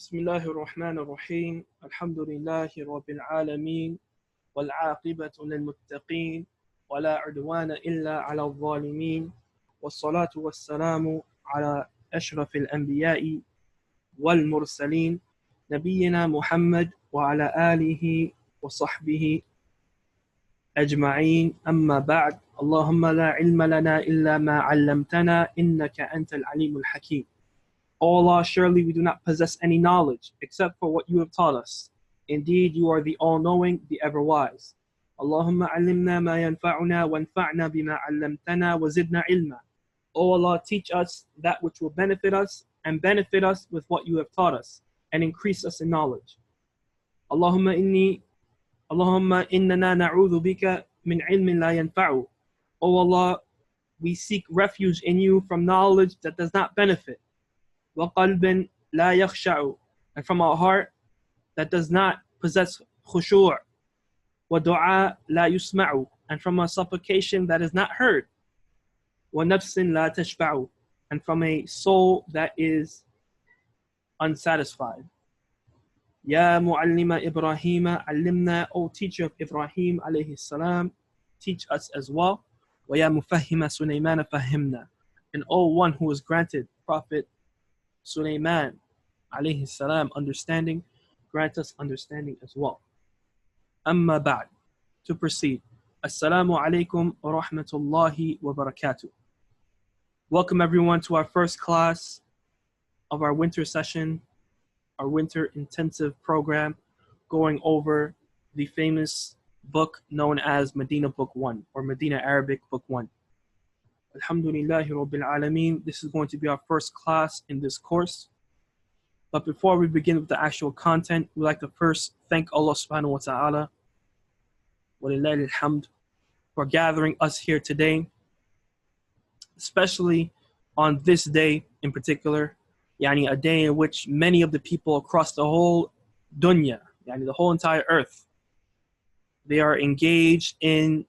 بسم الله الرحمن الرحيم الحمد لله رب العالمين والعاقبة للمتقين ولا عدوان إلا على الظالمين والصلاة والسلام على أشرف الأنبياء والمرسلين نبينا محمد وعلى آله وصحبه أجمعين أما بعد اللهم لا علم لنا إلا ما علمتنا إنك أنت العليم الحكيم. O Allah, surely we do not possess any knowledge except for what you have taught us. Indeed, you are the all-knowing, the ever-wise. Allahumma allimna ma yanfa'una wanfa'na bima 'allamtana wa zidna ilma. O Allah, teach us that which will benefit us and benefit us with what you have taught us and increase us in knowledge. Allahumma innana na'udhu bika min ilmin la yanfa'u. O Allah, we seek refuge in you from knowledge that does not benefit. وَقَلْبٍ لَا يَخْشَعُ, and from a heart that does not possess khushu'. وَدُعَاء لَا يُسْمَعُ, and from a supplication that is not heard. وَنَفْسٍ لَا تَشْبَعُ, and from a soul that is unsatisfied. يَا مُعَلِّمَ إِبْرَاهِيمَ عَلِّمْنَا, O teacher of Ibrahim alayhi salam, teach us as well. وَيَا مُفَهِّمَ سُلَيْمَانَ فَهِّمْنَا, and O one who is granted Prophet Sulaiman alayhi salam understanding, grant us understanding as well. Amma ba'd, to proceed. Assalamu alaikum wa rahmatullahi wa barakatuh. Welcome everyone to our first class of our winter session, our winter intensive program, going over the famous book known as Madina Book 1 or Madina Arabic Book 1. Alhamdulillahi Rabbil Alameen. This is going to be our first class in this course. But before we begin with the actual content, we'd like to first thank Allah subhanahu wa ta'ala walillahi alhamd for gathering us here today, especially on this day in particular, yani a day in which many of the people across the whole dunya, yani the whole entire earth, they are engaged in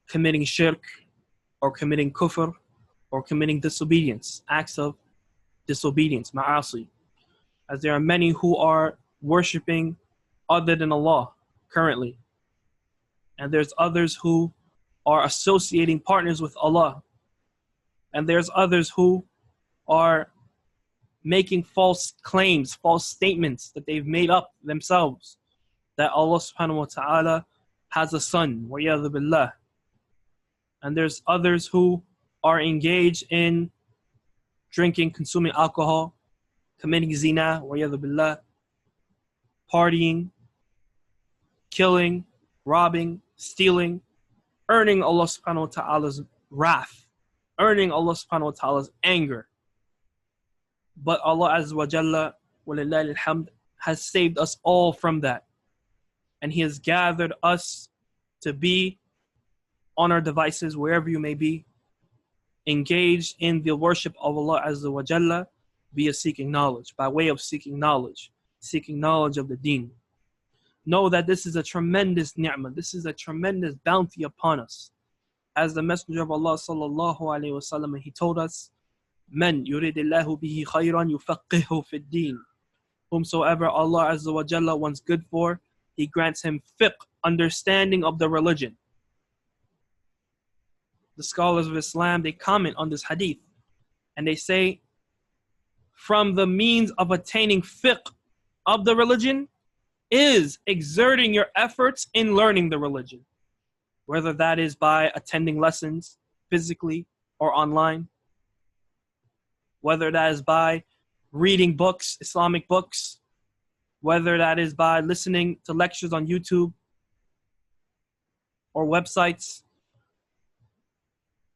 committing shirk, or committing kufr, or committing disobedience, acts of disobedience, ma'asi. As there are many who are worshipping other than Allah currently. And there's others who are associating partners with Allah. And there's others who are making false claims, false statements that they've made up themselves, that Allah subhanahu wa ta'ala has a son, wa yadhu billah. And there's others who are engaged in drinking, consuming alcohol, committing zina, wa yadhu billah, partying, killing, robbing, stealing, earning Allah subhanahu wa ta'ala's wrath, earning Allah subhanahu wa ta'ala's anger. But Allah azza wa jalla, walillahi alhamd, has saved us all from that. And He has gathered us to be on our devices, wherever you may be, engaged in the worship of Allah Azza wa Jalla via seeking knowledge, by way of seeking knowledge of the deen. Know that this is a tremendous ni'mah, this is a tremendous bounty upon us. As the Messenger of Allah sallallahu alayhi wa sallam, he told us, "Man yuridillahu bihi khayran yufaqihu fid din." Whomsoever Allah Azza wa Jalla wants good for, He grants him fiqh, understanding of the religion. The scholars of Islam, they comment on this hadith and they say, from the means of attaining fiqh of the religion is exerting your efforts in learning the religion, whether that is by attending lessons physically or online, whether that is by reading books, Islamic books, whether that is by listening to lectures on YouTube or websites,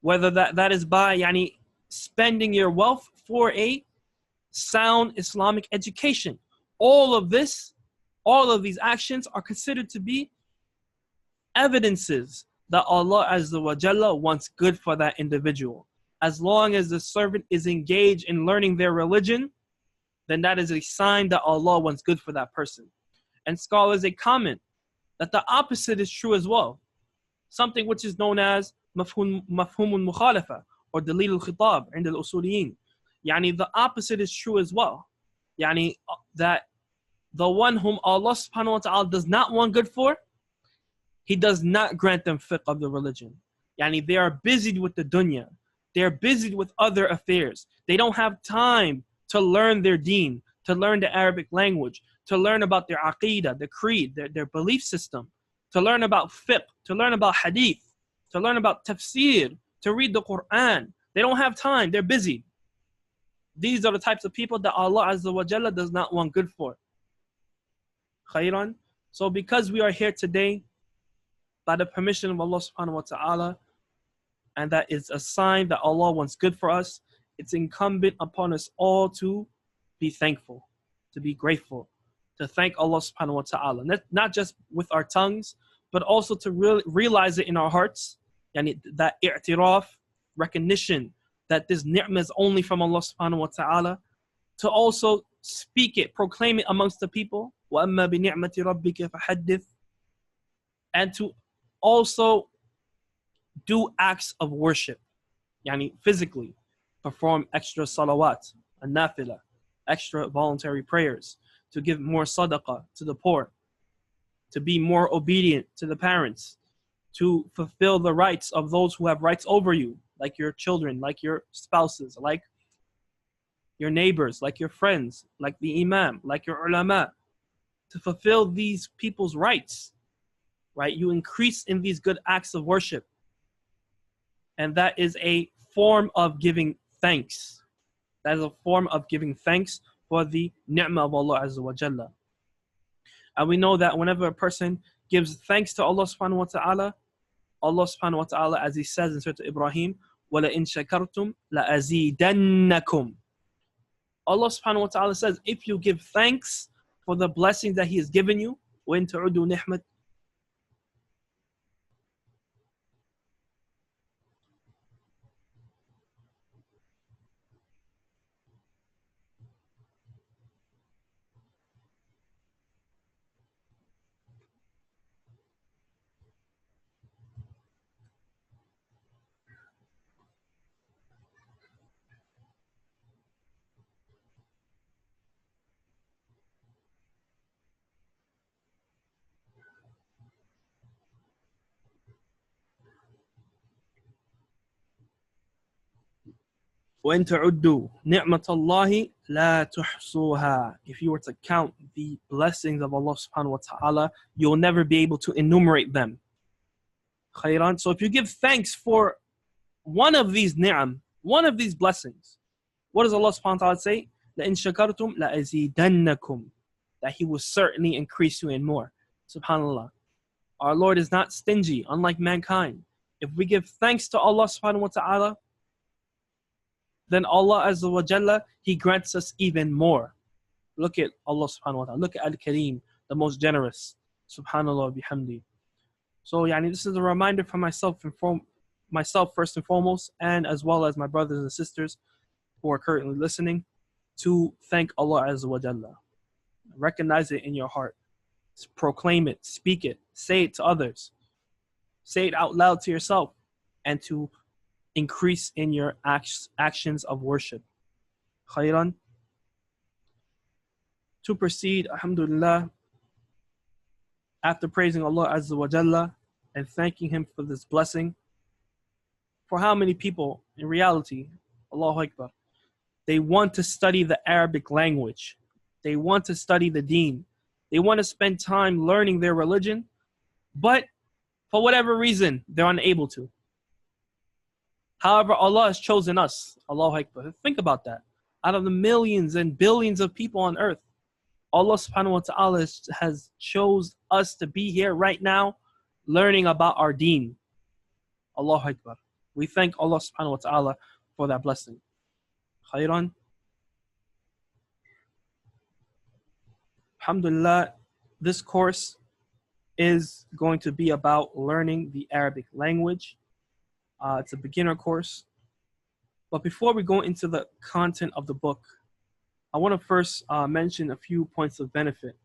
whether that is by spending your wealth for a sound Islamic education. All of these actions are considered to be evidences that Allah Azza wa Jalla wants good for that individual. As long as the servant is engaged in learning their religion, then that is a sign that Allah wants good for that person. And scholars, they comment that the opposite is true as well. Something which is known as مفهوم المخالفة or دليل الخطاب عند الأصوليين. The opposite is true as well. That the one whom Allah subhanahu wa ta'ala does not want good for, He does not grant them fiqh of the religion. Yani they are busied with the dunya. They are busied with other affairs. They don't have time to learn their deen, to learn the Arabic language, to learn about their aqidah, the creed, their belief system, to learn about fiqh, to learn about hadith, to learn about tafsir, to read the Quran. They don't have time. They're busy. These are the types of people that Allah Azza wa Jalla does not want good for. Khayran. So because we are here today, by the permission of Allah subhanahu wa ta'ala, and that is a sign that Allah wants good for us, it's incumbent upon us all to be thankful, to be grateful, to thank Allah subhanahu wa ta'ala. Not just with our tongues, but also to realize it in our hearts. Yani that i'tiraf, recognition that this ni'mah is only from Allah subhanahu wa ta'ala. To also speak it, proclaim it amongst the people. وَأَمَّا بِنِعْمَةِ رَبِّكَ فَحَدِّثْ. And to also do acts of worship, yani physically perform extra salawat and nafila, extra voluntary prayers, to give more sadaqah to the poor, to be more obedient to the parents, to fulfill the rights of those who have rights over you, like your children, like your spouses, like your neighbors, like your friends, like the imam, like your ulama, to fulfill these people's rights, right? You increase in these good acts of worship. And that is a form of giving thanks. That is a form of giving thanks for the ni'mah of Allah Azza wa Jalla. And we know that whenever a person gives thanks to Allah subhanahu wa ta'ala, Allah subhanahu wa ta'ala, as He says in Surah Ibrahim, وَلَئِن شَكَرْتُمْ لَأَزِيدَنَّكُمْ. Allah subhanahu wa ta'ala says, if you give thanks for the blessings that He has given you, وَإِن تَعُدُّوا نِعْمَةً وَإِن تَعُدُّوا نِعْمَةَ اللَّهِ لَا تُحْصُوهَا. If you were to count the blessings of Allah subhanahu wa ta'ala, you'll never be able to enumerate them. Khayran. So if you give thanks for one of these ni'am, one of these blessings, what does Allah subhanahu wa ta'ala say? لَإِن شَكَرْتُمْ لَأَزِيدَنَّكُمْ. That He will certainly increase you in more. Subhanallah. Our Lord is not stingy, unlike mankind. If we give thanks to Allah subhanahu wa ta'ala, then Allah Azza wa Jalla, He grants us even more. Look at Allah subhanahu wa ta'ala. Look at Al-Kareem, the most generous. Subhanallah bihamdi. So this is a reminder for myself first and foremost, and as well as my brothers and sisters who are currently listening, to thank Allah Azza wa Jalla. Recognize it in your heart. Proclaim it, speak it, say it to others. Say it out loud to yourself, and to increase in your actions of worship. Khayran. To proceed, alhamdulillah, after praising Allah Azza wa Jalla and thanking Him for this blessing, for how many people in reality, Allahu Akbar, they want to study the Arabic language, they want to study the deen, they want to spend time learning their religion, but for whatever reason, they're unable to. However, Allah has chosen us. Allahu Akbar. Think about that. Out of the millions and billions of people on earth, Allah subhanahu wa ta'ala has chose us to be here right now learning about our deen. Allahu Akbar. We thank Allah subhanahu wa ta'ala for that blessing. Khayran. Alhamdulillah, this course is going to be about learning the Arabic language. It's a beginner course. But before we go into the content of the book, I want to first mention a few points of benefit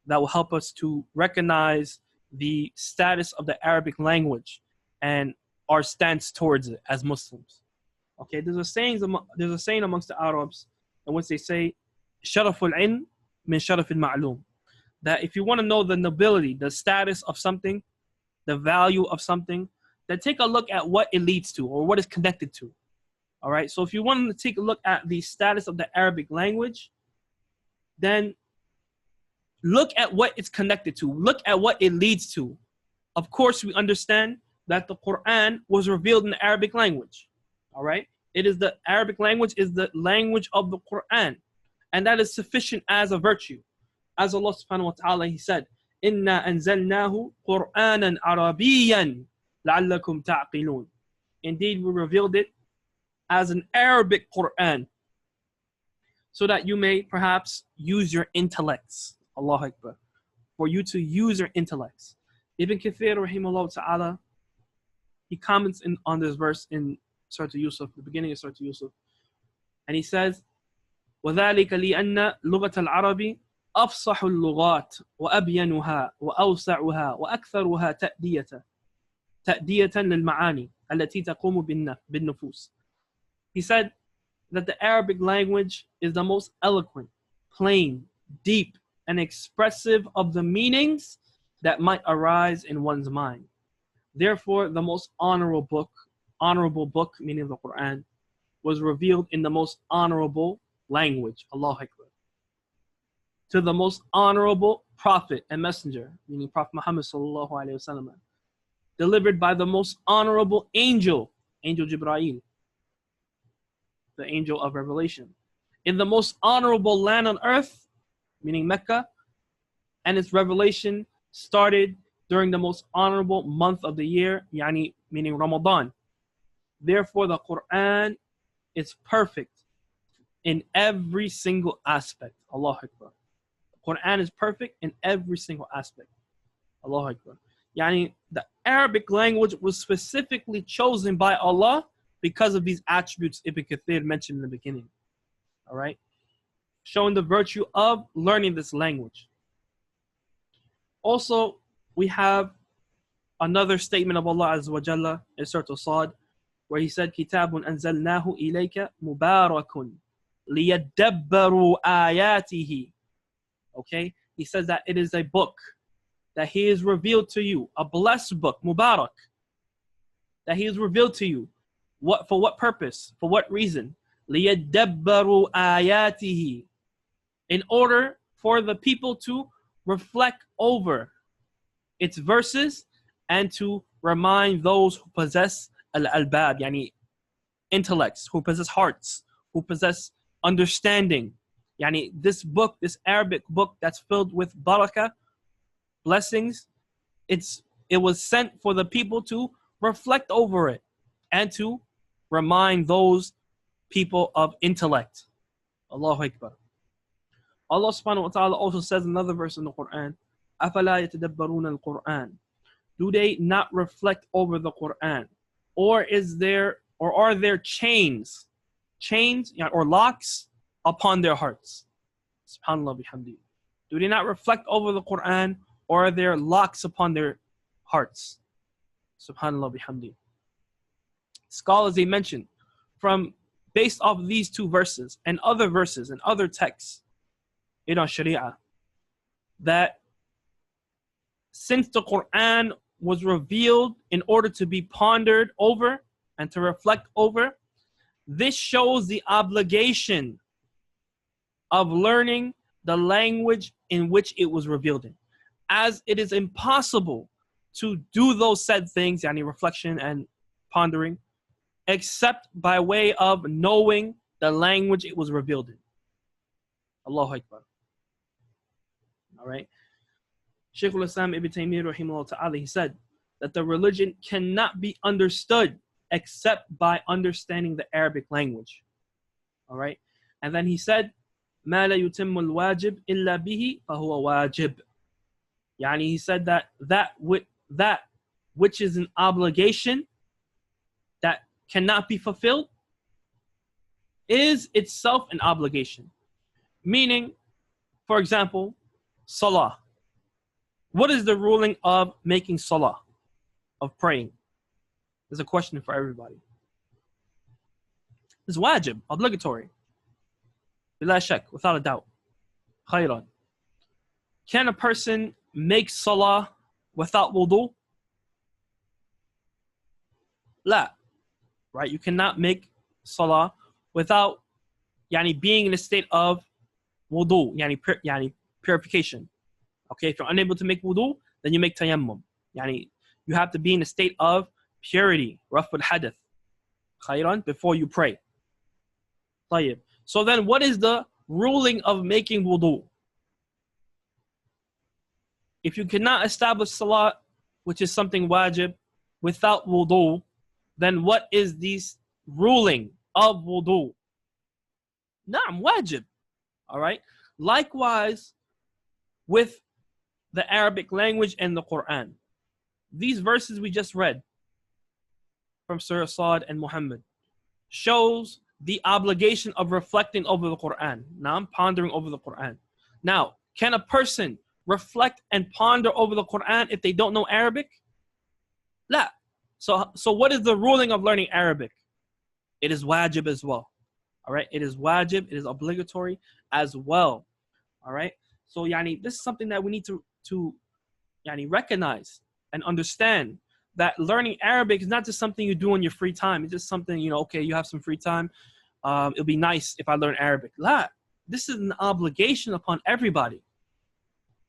that will help us to recognize the status of the Arabic language and our stance towards it as Muslims. Okay, there's a saying amongst the Arabs in which they say, "Sharaful ilm min sharafil ma'lum." that if you want to know the nobility, the status of something, the value of something, then take a look at what it leads to or what it's connected to. All right. So if you want to take a look at the status of the Arabic language, then look at what it's connected to. Look at what it leads to. Of course, we understand that the Quran was revealed in the Arabic language. All right. The Arabic language is the language of the Quran. And that is sufficient as a virtue. As Allah subhanahu wa ta'ala, He said, إِنَّا أَنزَلْنَاهُ قُرْآنًا عَرَبِيًّا لَعَلَّكُمْ تَعْقِلُونَ. Indeed, we revealed it as an Arabic Quran, so that you may perhaps use your intellects. Allahu Akbar. For you to use your intellects. Ibn Kathir, rahimahullah ta'ala, he comments on this verse in Surah Yusuf, the beginning of Surah Yusuf. And he says, وَذَلِكَ لِأَنَّ لُغَةَ الْعَرَبِ أَفْصَحُ اللُّغَاتِ وَأَبْيَنُهَا وَأَوْسَعُهَا وَأَكْثَرُهَا تَأْدِيَةً لِلْمَعَانِي التي تقوم بالنفوس. He said that the Arabic language is the most eloquent, plain, deep, and expressive of the meanings that might arise in one's mind. Therefore, the most honorable book, meaning the Quran, was revealed in the most honorable language, Allahu Akbar. To the most honorable prophet and messenger, meaning Prophet Muhammad sallallahu alaihi wasallam, delivered by the most honorable angel, Angel Jibreel, the angel of revelation, in the most honorable land on earth, meaning Mecca, and its revelation started during the most honorable month of the year, meaning Ramadan. Therefore, the Quran is perfect in every single aspect. Allahu Akbar. The Quran is perfect in every single aspect. Allahu Akbar. The Arabic language was specifically chosen by Allah because of these attributes Ibn Kathir mentioned in the beginning. All right? Showing the virtue of learning this language. Also, we have another statement of Allah Azza wa Jalla in Surah Al-Sad, where He said, كِتَابٌ أَنزَلْنَاهُ إِلَيْكَ مُبَارَكٌ لِيَدَّبَّرُوا آيَاتِهِ. Okay? He says that it is a book that He has revealed to you, a blessed book, Mubarak, that He has revealed to you. For what purpose? For what reason? لِيَدَّبَّرُوا آيَاتِهِ. In order for the people to reflect over its verses and to remind those who possess al-albab, intellects, who possess hearts, who possess understanding. This book, this Arabic book that's filled with barakah, blessings, it was sent for the people to reflect over it and to remind those people of intellect. Allahu Akbar. Allah subhanahu wa ta'ala also says in another verse in the Quran, أَفَلَا يَتَدَبَّرُونَ الْقُرْآنِ. Do they not reflect over the Quran? Or are there chains or locks upon their hearts? SubhanAllah bihamdi. Do they not reflect over the Quran, or are there locks upon their hearts? SubhanAllah bihamdi. Scholars, they mention, based off these two verses and other verses and other texts in our Sharia, that since the Quran was revealed in order to be pondered over and to reflect over, this shows the obligation of learning the language in which it was revealed in, as it is impossible to do those said things, reflection and pondering, except by way of knowing the language it was revealed in. Allahu Akbar. All right. Shaykh al-Islam Ibn Taymiyyah rahimahullah ta'ala, he said that the religion cannot be understood except by understanding the Arabic language. All right. And then he said, مَا لَا يُتِمُّ الْوَاجِبِ إِلَّا بِهِ فَهُوَ وَاجِبٌ. He said that which is an obligation that cannot be fulfilled is itself an obligation. Meaning, for example, salah. What is the ruling of making salah, of praying? There's a question for everybody. It's wajib, obligatory. Bila shak, without a doubt. Khayran. can a person make salah without wudu? La. Right? You cannot make salah without being in a state of wudu, purification. Okay, if you're unable to make wudu, then you make tayammum. You have to be in a state of purity, raful hadath, khayran, before you pray. طيب. So then what is the ruling of making wudu? If you cannot establish salah, which is something wajib, without wudu, then what is the ruling of wudu? Naam, wajib. All right. Likewise, with the Arabic language and the Quran. These verses we just read from Surah Sad and Muhammad shows the obligation of reflecting over the Quran. Now I'm pondering over the Quran. Now, can a person reflect and ponder over the Quran if they don't know Arabic? La. So what is the ruling of learning Arabic? It is wajib as well. All right. It is wajib. It is obligatory as well. All right. So this is something that we need to recognize and understand, that learning Arabic is not just something you do in your free time. It's just something, okay, you have some free time. It'll be nice if I learn Arabic. La. This is an obligation upon everybody.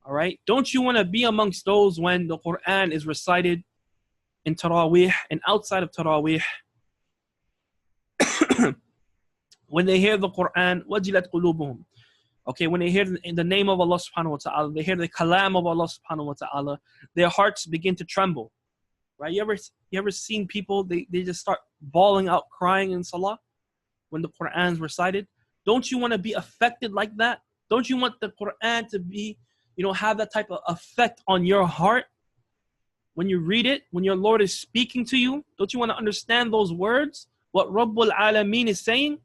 All right. Don't you want to be amongst those when the Quran is recited in Taraweeh and outside of Taraweeh? When they hear the Quran, wajilat qulubuhum. Okay, when they hear the name of Allah subhanahu wa ta'ala, they hear the kalam of Allah subhanahu wa ta'ala, their hearts begin to tremble. Right? You ever seen people, they just start bawling out, crying in salah when the Quran is recited? Don't you want to be affected like that? Don't you want the Quran to be, have that type of effect on your heart when you read it, when your Lord is speaking to you? Don't you want to understand those words, what Rabbul Alameen is saying?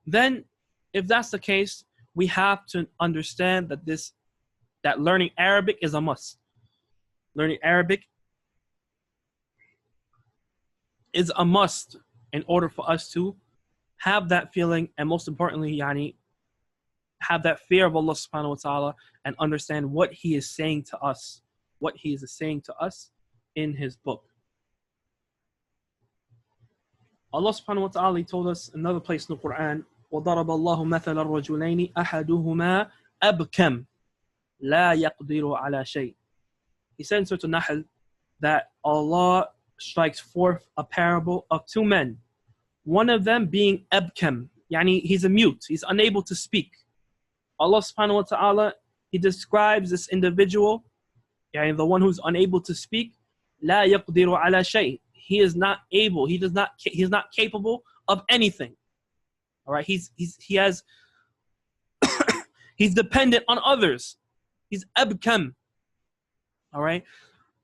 Then, if that's the case, we have to understand that learning Arabic is a must. Learning Arabic is a must in order for us to have that feeling, and most importantly, have that fear of Allah subhanahu wa ta'ala and understand what He is saying to us, what He is saying to us in His book. Allah subhanahu wa ta'ala told us in another place in the Quran, وَضَرَبَ اللَّهُ مَثَلَ الرَّجُلَيْنِ أَحَدُهُمَا أَبْكَمْ لَا يَقْدِرُ عَلَى شَيْءٍ. He said in Surah An-Nahl that Allah strikes forth a parable of two men, one of them being abkam, he's a mute, he's unable to speak. Allah subhanahu wa ta'ala, He describes this individual, the one who's unable to speak, لا يقدر على شيء. He is not able, he's not capable of anything. All right, he's dependent on others. He's abkam. All right,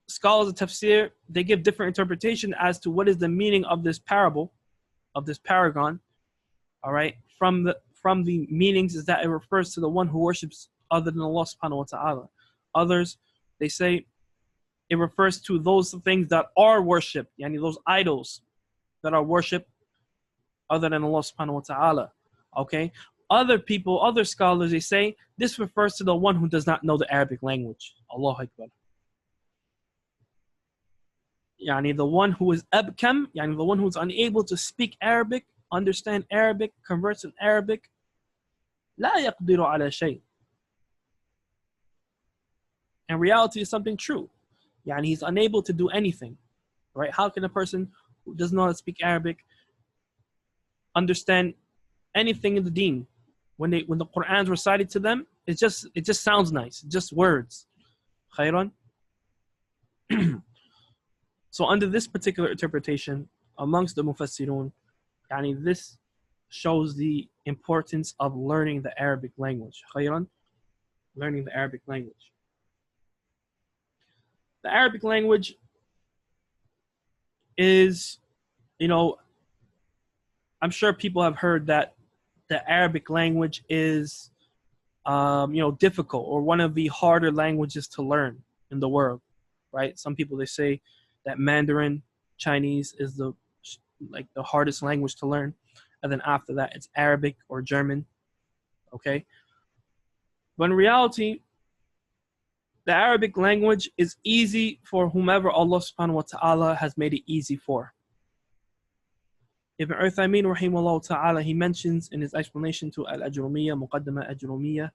scholars of tafsir, they give different interpretation as to what is the meaning of this parable, of this paragon. All right, from the meanings is that it refers to the one who worships other than Allah subhanahu wa ta'ala. Others, they say it refers to those things that are worshipped, those idols that are worshipped other than Allah subhanahu wa ta'ala. Okay, other scholars, they say this refers to the one who does not know the Arabic language. Allahu Akbar. The one who is abkam, the one who is unable to speak Arabic, understand Arabic, converse in Arabic, لا يقدر على شيء. And reality is something true. He's unable to do anything. Right? How can a person who doesn't know how to speak Arabic understand anything in the deen? When the Quran is recited to them, it just sounds nice, just words. Khayran. So under this particular interpretation, amongst the mufassirun, this shows the importance of learning the Arabic language. Khayran, learning the Arabic language. The Arabic language is, I'm sure people have heard that the Arabic language is, difficult, or one of the harder languages to learn in the world, right? Some people, they say that Mandarin Chinese is the hardest language to learn, and then after that it's Arabic or German. Okay, But in reality, the Arabic language is easy for whomever Allah subhanahu wa ta'ala has made it easy for. Ibn Uthaymeen rahimahullah ta'ala, he mentions in his explanation to Al-Ajrumiyya, Muqaddama Ajrumiyya,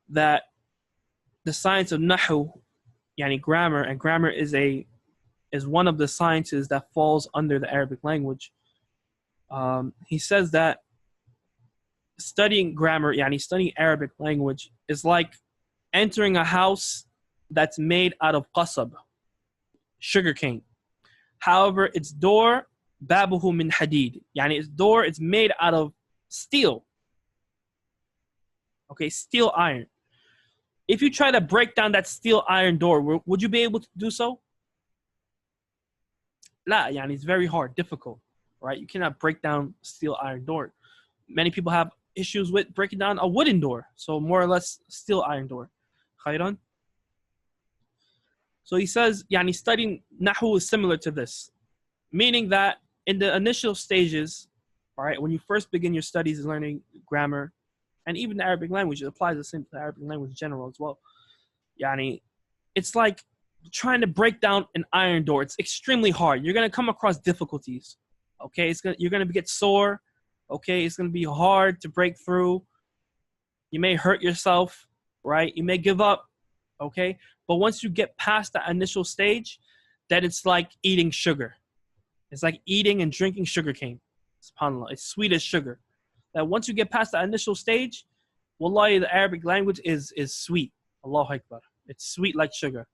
that the science of Nahu, yani grammar, and grammar is one of the sciences that falls under the Arabic language. He says that studying grammar, yani studying Arabic language, is like entering a house that's made out of qasab, sugarcane. However, its door, babuhu min hadid, yani its door is made out of steel. Okay, steel iron. If you try to break down that steel iron door, would you be able to do so? La, yani it's very hard, difficult, right? You cannot break down steel iron door. Many people have issues with breaking down a wooden door, so more or less steel iron door. Khayran. So he says, yani studying Nahu is similar to this, meaning that in the initial stages, all right, when you first begin your studies and learning grammar, and even the Arabic language, it applies the same to the Arabic language in general as well. Yani, it's like trying to break down an iron door. It's extremely hard. You're gonna come across difficulties. Okay, you're gonna get sore. Okay, it's gonna be hard to break through. You may hurt yourself, right? You may give up. Okay, but once you get past that initial stage, then it's like eating sugar. It's like eating and drinking sugar cane. SubhanAllah, it's sweet as sugar. That once you get past that initial stage, wallahi, the Arabic language is sweet. Allahu Akbar. It's sweet like sugar.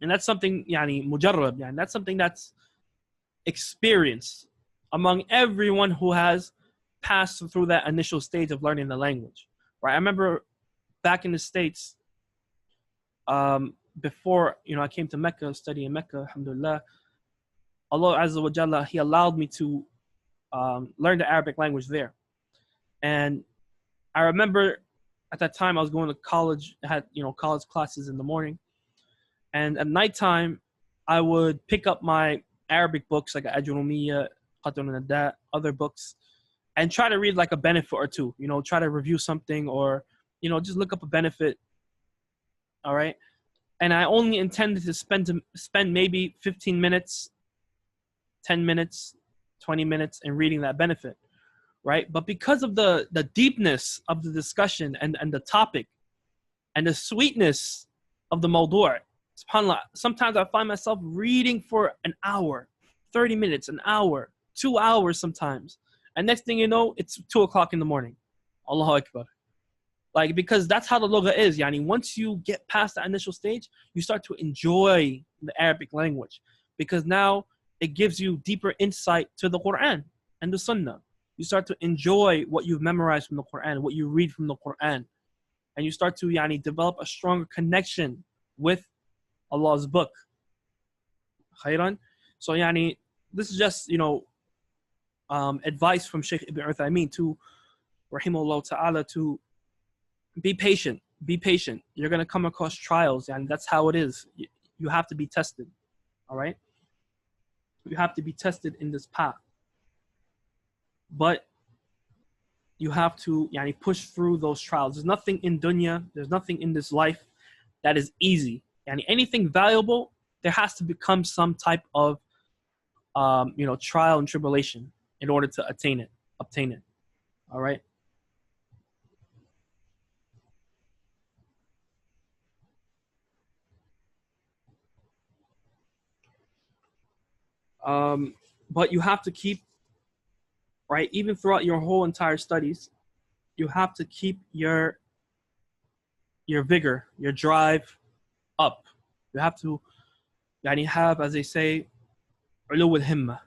And that's something, yani, mujarrab, yani, that's something that's experienced among everyone who has passed through that initial stage of learning the language. Right? I remember back in the States, before, I came to Mecca, studying in Mecca, alhamdulillah, Allah Azza wa Jalla, He allowed me to learn the Arabic language there. And I remember at that time I was going to college, I had, college classes in the morning. And at nighttime, I would pick up my Arabic books, like Ajrumiyya, other books, and try to read like a benefit or two, try to review something or, just look up a benefit. All right. And I only intended to spend maybe 15 minutes, 10 minutes, 20 minutes in reading that benefit. Right. But because of the deepness of the discussion and the topic and the sweetness of the mawdu', SubhanAllah, sometimes I find myself reading for an hour, 30 minutes, an hour, 2 hours sometimes. And next thing you know, it's 2 o'clock in the morning. Allahu Akbar. Like, because that's how the lugha is. Yani, once you get past the initial stage, you start to enjoy the Arabic language. Because now it gives you deeper insight to the Quran and the Sunnah. You start to enjoy what you've memorized from the Quran, what you read from the Quran. And you start to develop a stronger connection with Allah's book. Khayran. So this is just advice from Shaykh Ibn Uthaymeen to rahimahullah ta'ala to be patient. Be patient. You're going to come across trials, and that's how it is. You have to be tested. All right? You have to be tested in this path. But you have to push through those trials. There's nothing in dunya, there's nothing in this life that is easy. Anything valuable, there has to become some type of trial and tribulation in order to obtain it. All right. But you have to keep, right, even throughout your whole entire studies, you have to keep your vigor, your drive up. You have to have, as they say, ulu al-himma,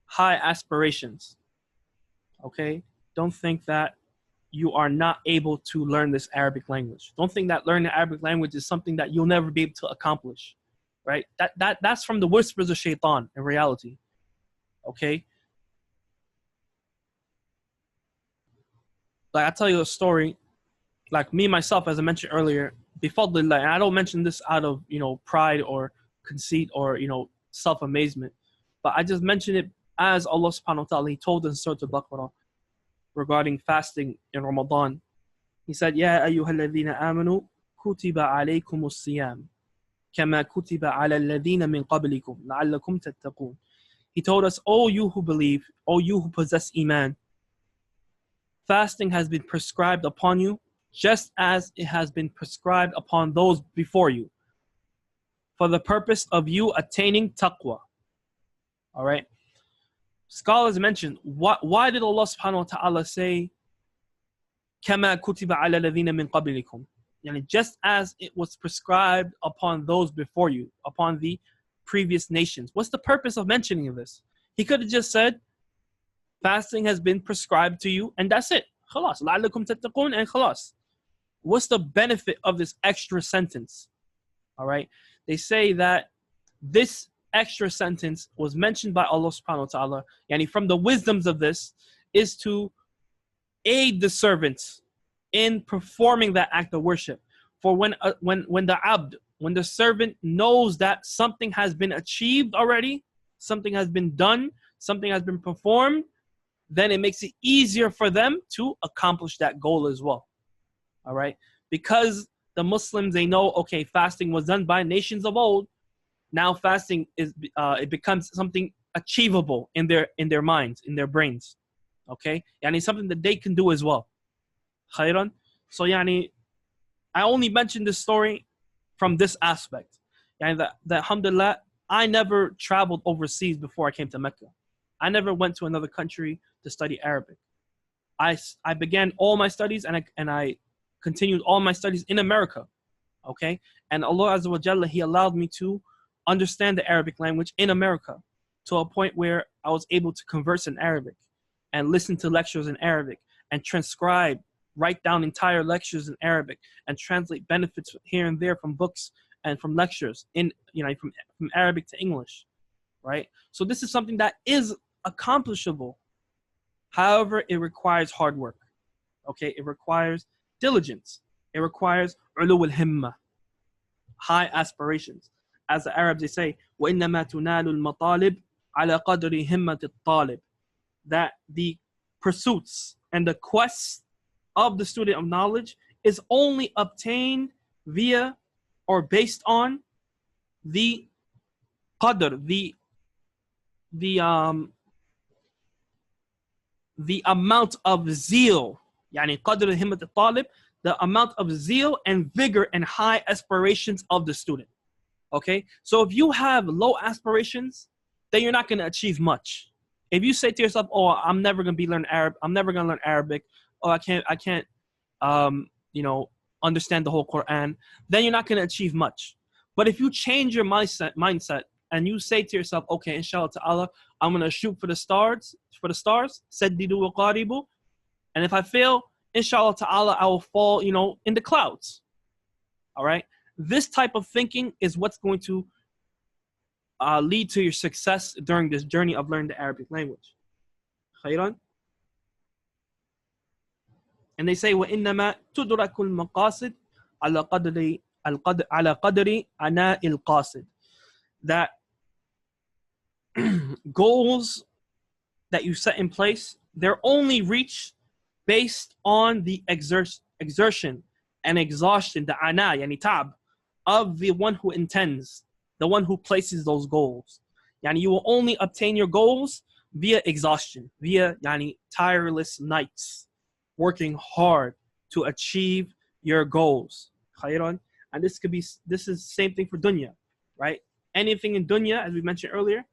high aspirations. Okay? Don't think that you are not able to learn this Arabic language. Don't think that learning the Arabic language is something that you'll never be able to accomplish. Right? That's from the whispers of shaitan in reality. Okay? Like, I'll tell you a story. Like me, myself, as I mentioned earlier, bifadlillah, and I don't mention this out of, pride or conceit or, self-amazement, but I just mention it as Allah subhanahu wa ta'ala, He told us in Surah Al-Baqarah regarding fasting in Ramadan. He said, يَا أَيُّهَا الَّذِينَ آمَنُوا كُتِبَ عَلَيْكُمُ الصِّيَامُ كَمَا كُتِبَ عَلَى الَّذِينَ مِنْ قَبْلِكُمْ لَعَلَّكُمْ تَتَّقُونَ. He told us, O you who believe, O you who possess Iman, fasting has been prescribed upon you just as it has been prescribed upon those before you, for the purpose of you attaining taqwa. All right. Scholars mention, why did Allah subhanahu wa ta'ala say, كَمَا كُتِبَ عَلَى الَّذِينَ مِنْ قَبْلِكُمْ? Yani just as it was prescribed upon those before you, upon the previous nations. What's the purpose of mentioning this? He could have just said, fasting has been prescribed to you, and that's it. خلاص. لَعَلَّكُمْ تَتَّقُونَ and خلاص. What's the benefit of this extra sentence? All right. They say that this extra sentence was mentioned by Allah subhanahu wa ta'ala. Yani from the wisdoms of this is to aid the servants in performing that act of worship. For when the servant knows that something has been achieved already, something has been done, something has been performed, then it makes it easier for them to accomplish that goal as well. All right, because the Muslims, they know, okay, fasting was done by nations of old. Now fasting is it becomes something achievable in their minds, in their brains. Okay, yani something that they can do as well. Khairan. So yani, I only mentioned this story from this aspect. Yani that alhamdulillah, I never traveled overseas before I came to Mecca. I never went to another country to study Arabic. I began all my studies and I continued all my studies in America. Okay, and Allah Azza wa Jalla, He allowed me to understand the Arabic language in America to a point where I was able to converse in Arabic and listen to lectures in Arabic and transcribe, write down entire lectures in Arabic and translate benefits here and there from books and from lectures in, from Arabic to English, right? So this is something that is accomplishable. However, it requires hard work. Okay, it requires diligence. It requires ulu al-himma, high aspirations. As the Arabs, they say, وَإِنَّمَا تُنَالُ الْمَطَالِبِ عَلَى قَدْرِ هِمَّةِ الطَّالِبِ, that the pursuits and the quests of the student of knowledge is only obtained via or based on the qadr, the amount of zeal, يعني قدر همة الطالب, the amount of zeal and vigor and high aspirations of the student. Okay, so if you have low aspirations, then you're not going to achieve much. If you say to yourself, "Oh, I'm never going to learn Arabic. Oh, I can't, understand the whole Quran," then you're not going to achieve much. But if you change your mindset and you say to yourself, "Okay, inshallah ta'ala, I'm going to shoot for the stars, saddidu wa qaribu, and if I fail, inshallah ta'ala, I will fall, in the clouds." All right. This type of thinking is what's going to lead to your success during this journey of learning the Arabic language. Khairan. And they say, وَإِنَّمَا تُدْرَكُ الْمَقَاصِدِ عَلَى قَدْرِ أَنَاءِ الْقَاصِدِ, that goals that you set in place, they're only reached based on the exertion and exhaustion, the ana, yani tab, of the one who intends, the one who places those goals. Yani you will only obtain your goals via exhaustion, via tireless nights, working hard to achieve your goals. Khairan. And this is the same thing for dunya, right? Anything in dunya, as we mentioned earlier,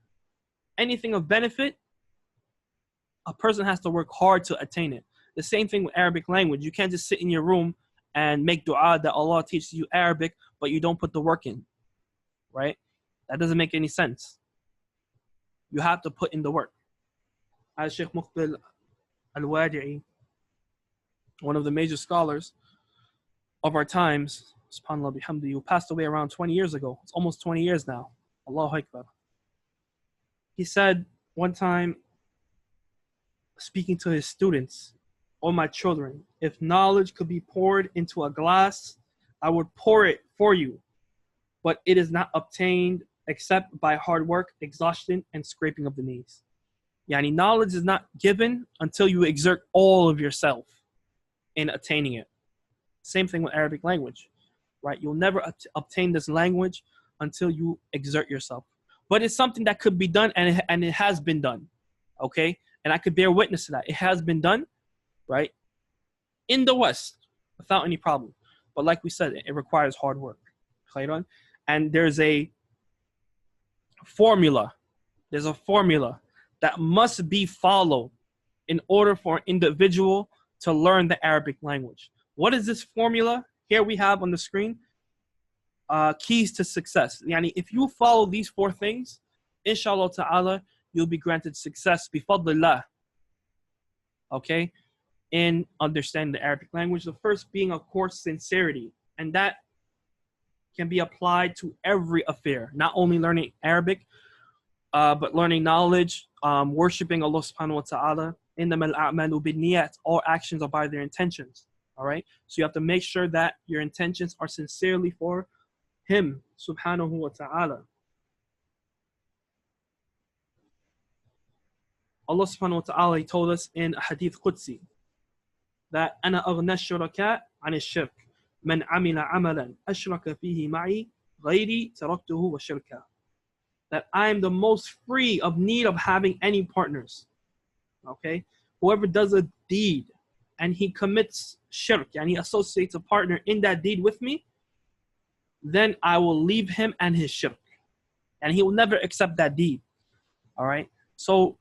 anything of benefit, a person has to work hard to attain it. The same thing with Arabic language. You can't just sit in your room and make dua that Allah teaches you Arabic, but you don't put the work in, right? That doesn't make any sense. You have to put in the work. As Sheikh Muqbil al-Wadi'i, one of the major scholars of our times, subhanAllah bihamdi, who passed away around 20 years ago. It's almost 20 years now. Allahu Akbar. He said one time, speaking to his students, "O my children, if knowledge could be poured into a glass, I would pour it for you, but it is not obtained except by hard work, exhaustion, and scraping of the knees." Yani knowledge is not given until you exert all of yourself in attaining it. Same thing with Arabic language, right? You'll never obtain this language until you exert yourself. But it's something that could be done, and it has been done, okay? And I could bear witness to that. It has been done, right, in the West without any problem. But like we said, it requires hard work. And there's a formula. There's a formula that must be followed in order for an individual to learn the Arabic language. What is this formula? Here we have on the screen, keys to success. Yani if you follow these 4 things, inshallah ta'ala, you'll be granted success bifadlillah, okay, in understanding the Arabic language. The first being, of course, sincerity. And that can be applied to every affair, not only learning Arabic, but learning knowledge, worshiping Allah subhanahu wa ta'ala. إِنَّمَا الْأَعْمَالُ بِالنِّيَّاتِ. All actions are by their intentions. All right? So you have to make sure that your intentions are sincerely for Him subhanahu wa ta'ala. Allah subhanahu wa ta'ala, He told us in a hadith Qudsi that أَنَا أَغْنَى الشُّرَكَاءِ عَنِ الشِّرْكِ مَنْ عَمِلَ عَمَلًا أَشْرَكَ فِيهِ مَعِي غَيْرِي تَرَكْتُهُ وَشِرْكَهُ. That I am the most free of need of having any partners. Okay? Whoever does a deed and he commits shirk and he associates a partner in that deed with me, then I will leave him and his shirk. And he will never accept that deed. All right? So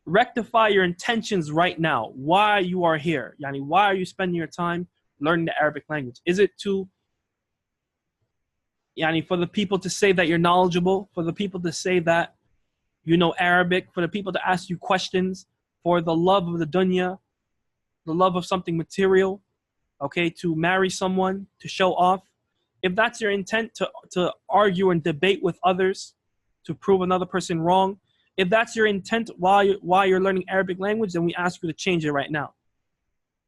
rectify your intentions right now. Why you are here? Yani, why are you spending your time learning the Arabic language? Is it to, yani, for the people to say that you're knowledgeable, for the people to say that you know Arabic, for the people to ask you questions, for the love of the dunya, the love of something material, okay, to marry someone, to show off? If that's your intent, to argue and debate with others, to prove another person wrong, if that's your intent while you're learning Arabic language, then we ask you to change it right now.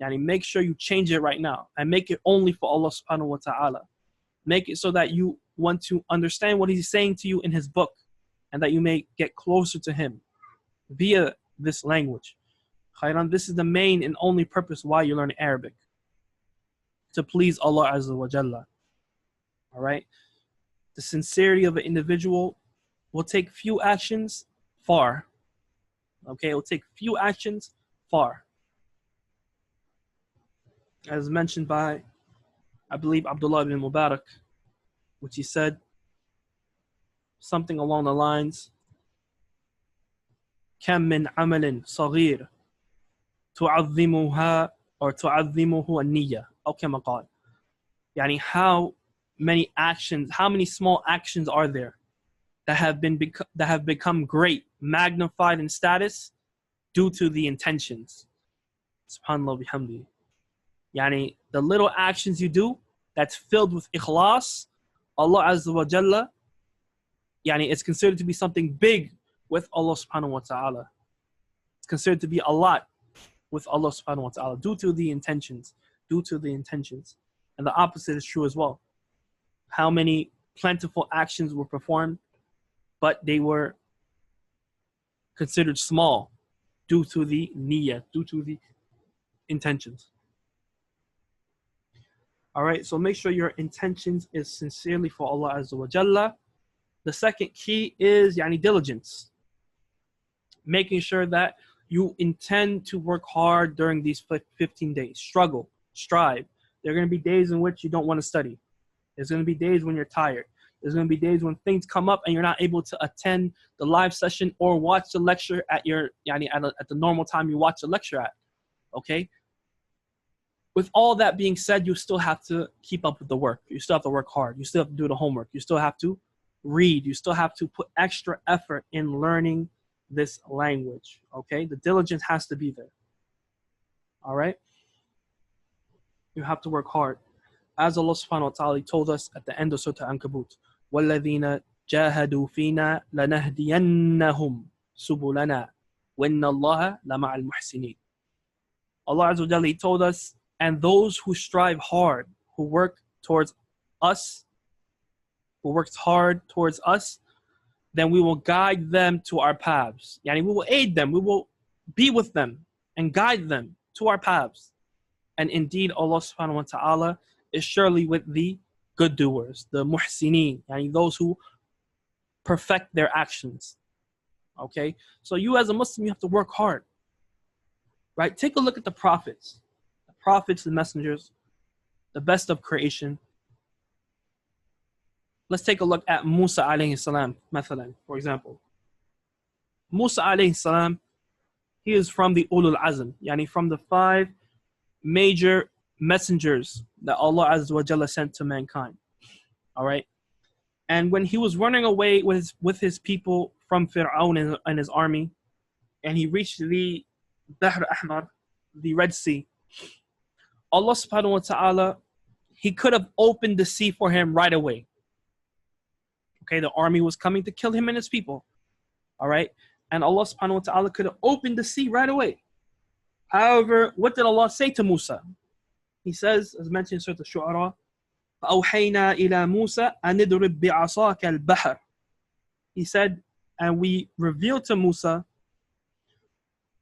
Yani, make sure you change it right now and make it only for Allah subhanahu wa ta'ala. Make it so that you want to understand what He's saying to you in His book and that you may get closer to Him via this language. Khairan, this is the main and only purpose why you learn Arabic. To please Allah Azza wa Jalla. All right? The sincerity of an individual will take few actions far. Okay? It will take few actions far. As mentioned by, I believe, Abdullah ibn Mubarak, which he said something along the lines, كم من عمل صغير تعظمها or تعظمه النية أو كما قال. يعني how many small actions are there that have become great, magnified in status due to the intentions. Subhanallah bihamdi. Yani the little actions you do that's filled with ikhlas, Allah Azza wa Jalla, yani it's considered to be something big with Allah subhanahu wa ta'ala. It's considered to be a lot with Allah subhanahu wa ta'ala due to the intentions. And the opposite is true as well. How many plentiful actions were performed, but they were considered small due to the niyyah, due to the intentions. All right, so make sure your intentions is sincerely for Allah Azza wa Jalla. The second key is yani diligence. Making sure that you intend to work hard during these 15 days. Struggle, strive. There are going to be days in which you don't want to study. There's going to be days when you're tired. There's going to be days when things come up and you're not able to attend the live session or watch the lecture at the normal time you watch the lecture at. Okay? With all that being said, you still have to keep up with the work. You still have to work hard. You still have to do the homework. You still have to read. You still have to put extra effort in learning this language. Okay? The diligence has to be there. All right? You have to work hard. As Allah subhanahu wa ta'ala told us at the end of Surah Ankabut, وَالَّذِينَ جَاهَدُوا فِينَا لَنَهْدِيَنَّهُمْ سُبُلَنَا وَإِنَّ اللَّهَ لَمَعَ الْمُحْسِنِينَ. Allah Azza wa Jalla told us, and those who strive hard, who work towards us, who works hard towards us, then we will guide them to our paths. Yani we will aid them, we will be with them and guide them to our paths. And indeed, Allah subhanahu wa ta'ala is surely with the good doers, the muhsineen, and those who perfect their actions. Okay, so you as a Muslim, you have to work hard, right? Take a look at the prophets, the messengers, the best of creation. Let's take a look at Musa alayhi salam, for example. Musa alayhi salam, he is from the Ulul Azm, yani from the 5 major messengers that Allah Azza wa Jalla sent to mankind. All right. And when he was running away with his people from Fir'aun and his army, and he reached the Bahr Ahmar, the Red Sea, Allah subhanahu wa ta'ala, he could have opened the sea for him right away. Okay, the army was coming to kill him and his people. All right. And Allah subhanahu wa ta'ala could have opened the sea right away. However, what did Allah say to Musa? He says, as mentioned in Surah Al-Shu'ara, فَأَوْحَيْنَا إِلَى مُوسَى أَنِ اضْرِب بِعَصَاكَ الْبَحْرَ. He said, and we revealed to Musa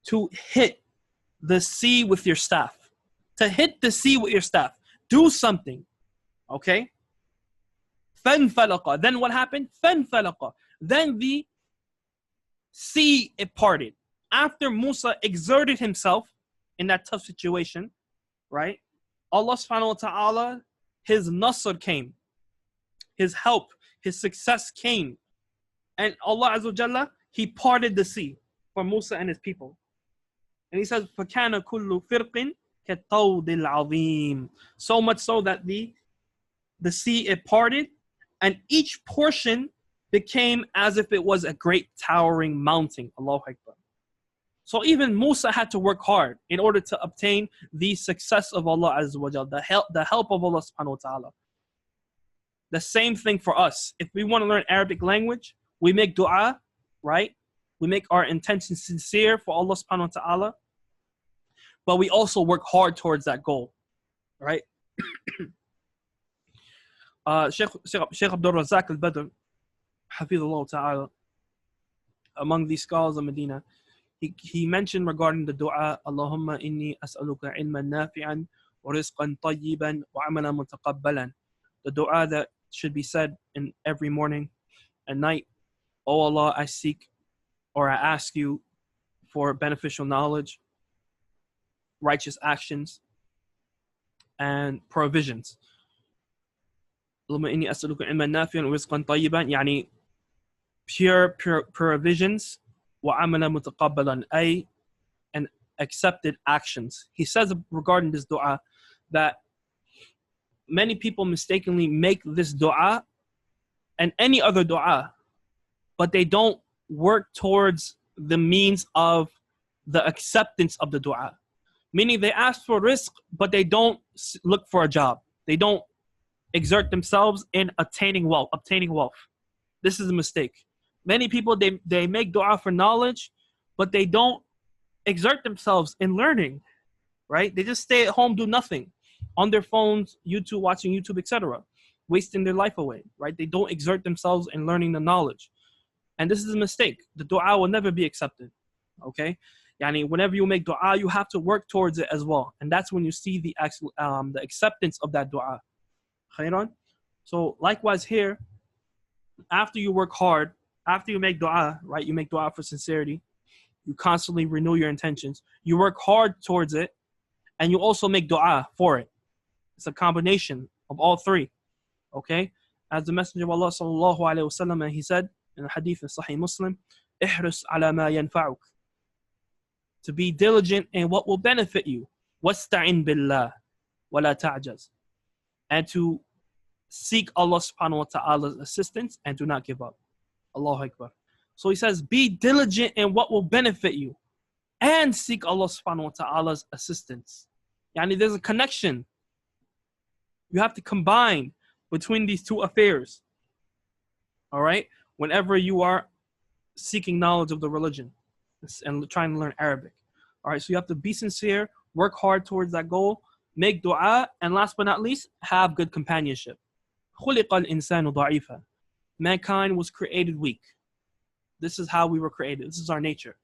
to hit the sea with your staff. To hit the sea with your staff. Do something. Okay? فَانْفَلَقَ. Then what happened? فَانْفَلَقَ. Then the sea, it parted. After Musa exerted himself in that tough situation, right? Allah subhanahu wa ta'ala, his nasr came. His help, his success came. And Allah Azza wa Jalla, he parted the sea for Musa and his people. And he says, فَكَانَ كُلُّ فِرْقٍ كَالطَّوْدِ الْعَظِيمِ. So much so that the sea, it parted, and each portion became as if it was a great towering mountain. Allahu Akbar. So even Musa had to work hard in order to obtain the success of Allah Azza wa Jalla, the help of Allah subhanahu wa ta'ala. The same thing for us. If we want to learn Arabic language, we make dua, right? We make our intention sincere for Allah subhanahu wa ta'ala. But we also work hard towards that goal, right? Sheikh Abdul Razak al-Badr, Hafidhullah ta'ala, among these scholars of Medina, he mentioned regarding the dua, Allahumma inni as'aluka ilman nafi'an wa rizqan tayyiban wa amalan mutaqabbalan. The dua that should be said in every morning and night. Oh Allah, I seek or I ask you for beneficial knowledge, righteous actions, and provisions. Allahumma inni as'aluka ilman nafi'an wa rizqan tayyiban, yani pure provisions, وَعَمَلًا مُتَقَبَّلًا, and accepted actions. He says regarding this dua that many people mistakenly make this dua and any other dua, but they don't work towards the means of the acceptance of the dua. Meaning they ask for rizq, but they don't look for a job. They don't exert themselves in obtaining wealth. This is a mistake. Many people, they make dua for knowledge, but they don't exert themselves in learning, right? They just stay at home, do nothing on their phones, watching YouTube, etc., wasting their life away, right? They don't exert themselves in learning the knowledge. And this is a mistake. The dua will never be accepted, okay? Yani whenever you make dua, you have to work towards it as well. And that's when you see the acceptance of that dua. Khairan? So likewise here, after you work hard, after you make dua, right? You make dua for sincerity. You constantly renew your intentions. You work hard towards it, and you also make dua for it. It's a combination of all three, okay? As the Messenger of Allah sallallahu alaihi wasallam, he said in the hadith of Sahih Muslim, "Ihris ala ma yanfa'uk." To be diligent in what will benefit you. وَاسْتَعِنْ بِاللَّهِ وَلَا تَعْجَزْ. And to seek Allah subhanahu wa ta'ala's assistance and do not give up. Allahu Akbar. So he says, be diligent in what will benefit you and seek Allah subhanahu wa ta'ala's assistance. Yani there's a connection. You have to combine between these two affairs. All right? Whenever you are seeking knowledge of the religion and trying to learn Arabic. All right? So you have to be sincere, work hard towards that goal, make dua, and last but not least, have good companionship. خُلِقَ الْإِنسَانُ ضَعِيفًا. Mankind was created weak. This is how we were created. This is our nature.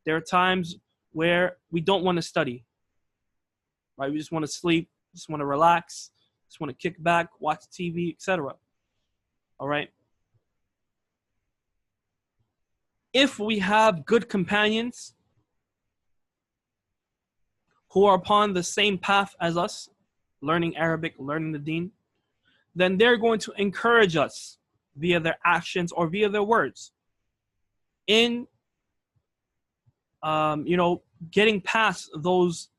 There are times where we don't want to study. Right? We just want to sleep, just want to relax, just want to kick back, watch TV, etc. All right. If we have good companions who are upon the same path as us, learning Arabic, learning the deen, then they're going to encourage us via their actions or via their words in, getting past those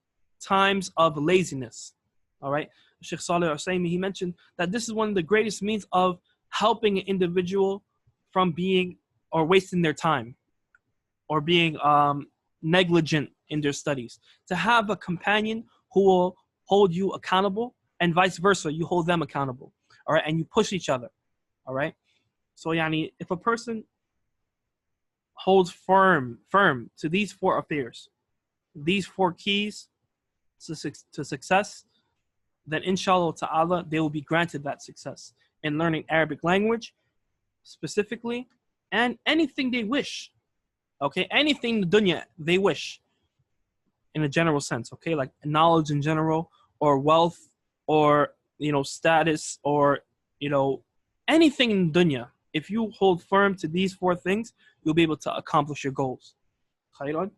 times of laziness. All right. Sheikh Saleh Al-Usaymi, he mentioned that this is one of the greatest means of helping an individual from being or wasting their time or being negligent in their studies. To have a companion who will hold you accountable and vice versa, you hold them accountable. All right. And you push each other. All right. So yani, if a person holds firm to these four affairs, these four keys to success, then inshallah ta'ala, they will be granted that success in learning Arabic language specifically, and anything they wish. Okay, anything in the dunya they wish in a general sense, okay, like knowledge in general, or wealth, or status, or anything in dunya. If you hold firm to these four things, you'll be able to accomplish your goals. Khairan.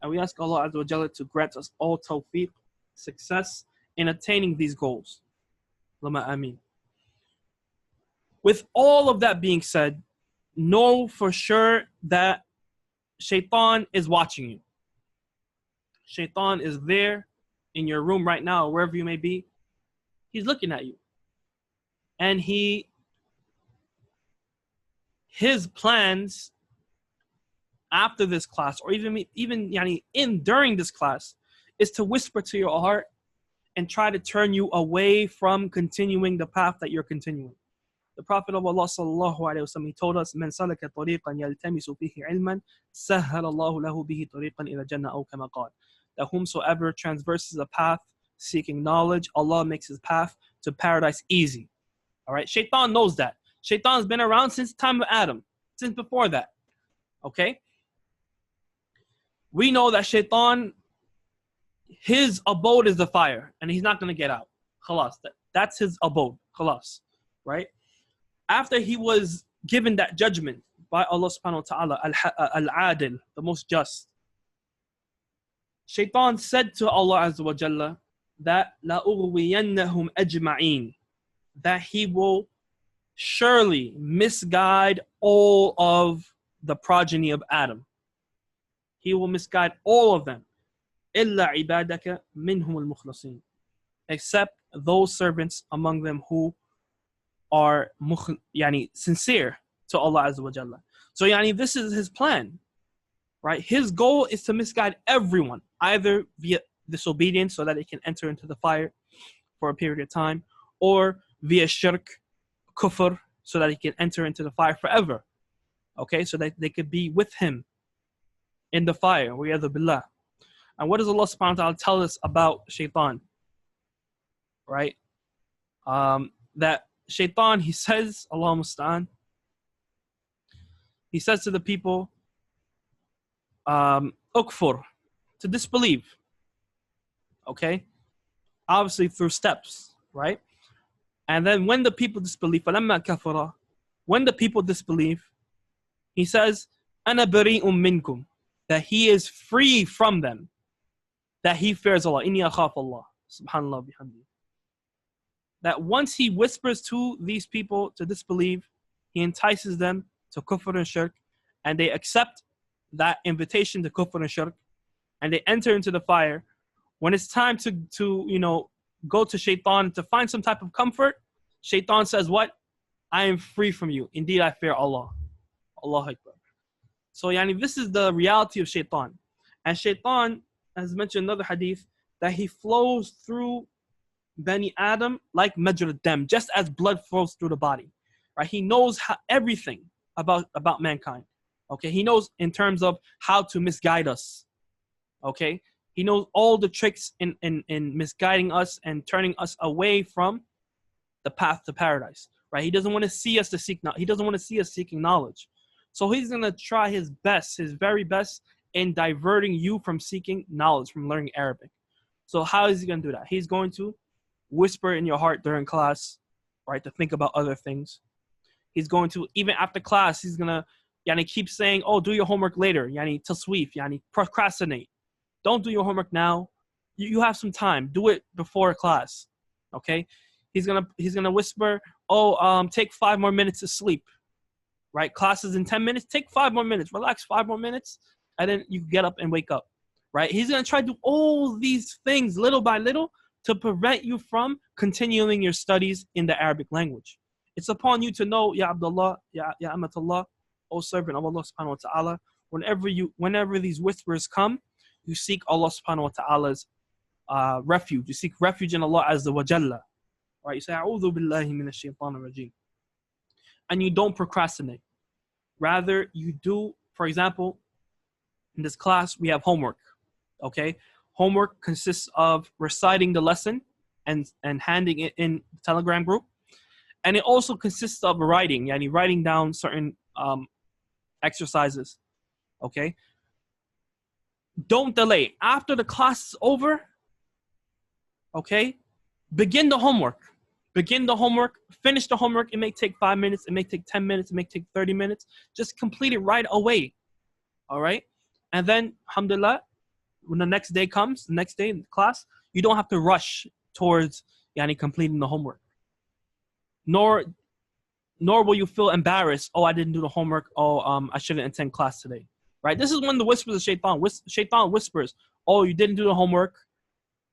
And we ask Allah Azza wa Jalla to grant us all tawfiq, success in attaining these goals. Lama ameen. With all of that being said, know for sure that Shaitan is watching you. Shaitan is there in your room right now, or wherever you may be. He's looking at you. And his plans after this class, or even during this class, is to whisper to your heart and try to turn you away from continuing the path that you're continuing. The Prophet of Allah sallallahu alaihi wasallam, he told us, "Man salaka tariqan yaltamisu fihi ilman, sahhala Allahu lahu bihi tariqan ila jannah aw kama qala." That whomsoever transverses a path seeking knowledge, Allah makes his path to paradise easy. All right. Shaitan knows that. Shaitan's been around since the time of Adam, since before that. Okay. We know that Shaitan, his abode is the fire, and he's not going to get out. Khalas. That's his abode. Khalas. Right? After he was given that judgment by Allah subhanahu wa ta'ala, al-adil, the most just, Shaitan said to Allah Azza wa Jalla that لَأُغْوِيَنَّهُمْ أَجْمَعِينَ, that he will surely misguide all of the progeny of Adam. He will misguide all of them. إِلَّا عِبَادَكَ مِنْهُمُ الْمُخْلَصِينَ, except those servants among them who are sincere to Allah Azza wa Jalla. So this is his plan, right? His goal is to misguide everyone, either via disobedience so that they can enter into the fire for a period of time, or via shirk, kufr, so that he can enter into the fire forever. Okay, so that they could be with him in the fire. Wa'iyadhu billah. And what does Allah subhanahu wa ta'ala tell us about Shaitan? Right? That Shaitan, he says, Allah musta'an, he says to the people, ukfur, to disbelieve. Okay? Obviously through steps, right? And then when the people disbelieve, فَلَمَّا كَفَرَ, when the people disbelieve, he says, أَنَا بَرِيءٌ مِّنْكُمْ, that he is free from them, that he fears Allah. إِنِّي أَخَافُ اللَّهِ subhanallah bihamdi. That once he whispers to these people to disbelieve, he entices them to kufr and shirk, and they accept that invitation to kufr and shirk, and they enter into the fire. When it's time to go to Shaitan to find some type of comfort, Shaitan says, what? I am free from you. Indeed, I fear Allah. Allahu Akbar. So this is the reality of Shaitan. And Shaitan, as mentioned in another hadith, that he flows through Bani Adam like majra dam, just as blood flows through the body. Right? He knows everything about mankind. Okay, he knows in terms of how to misguide us. Okay, he knows all the tricks in misguiding us and turning us away from the path to paradise. Right? He doesn't want to see us he doesn't want to see us seeking knowledge. So he's gonna try his best, his very best, in diverting you from seeking knowledge, from learning Arabic. So how is he gonna do that? He's going to whisper in your heart during class, right, to think about other things. He's going to, even after class, he's going to yani, keep saying, oh, do your homework later. Yani, tasweef, yani, procrastinate. Don't do your homework now. You have some time. Do it before class. Okay? He's gonna whisper, oh, take 5 more minutes to sleep. Right? Class is in 10 minutes. Take 5 more minutes. Relax 5 more minutes. And then you get up and wake up. Right? He's gonna try to do all these things little by little to prevent you from continuing your studies in the Arabic language. It's upon you to know, Ya Abdullah, Ya Amatullah, O servant of Allah subhanahu wa ta'ala, whenever these whispers come, you seek Allah subhanahu wa ta'ala's refuge. You seek refuge in Allah Azza wa Jalla. Right? You say, A'udhu billahi minash shaitanir rajim. And you don't procrastinate. Rather, you do, for example, in this class, we have homework. Okay? Homework consists of reciting the lesson and handing it in the Telegram group. And it also consists of writing, yani writing down certain exercises. Okay? Don't delay. After the class is over, okay, begin the homework. Begin the homework. Finish the homework. It may take 5 minutes. It may take 10 minutes. It may take 30 minutes. Just complete it right away. All right? And then, alhamdulillah, when the next day comes, the next day in class, you don't have to rush towards yani, completing the homework. Nor will you feel embarrassed. Oh, I didn't do the homework. Oh, I shouldn't attend class today. Right? This is when the whispers of shaitan. Shaitan whispers, oh, you didn't do the homework,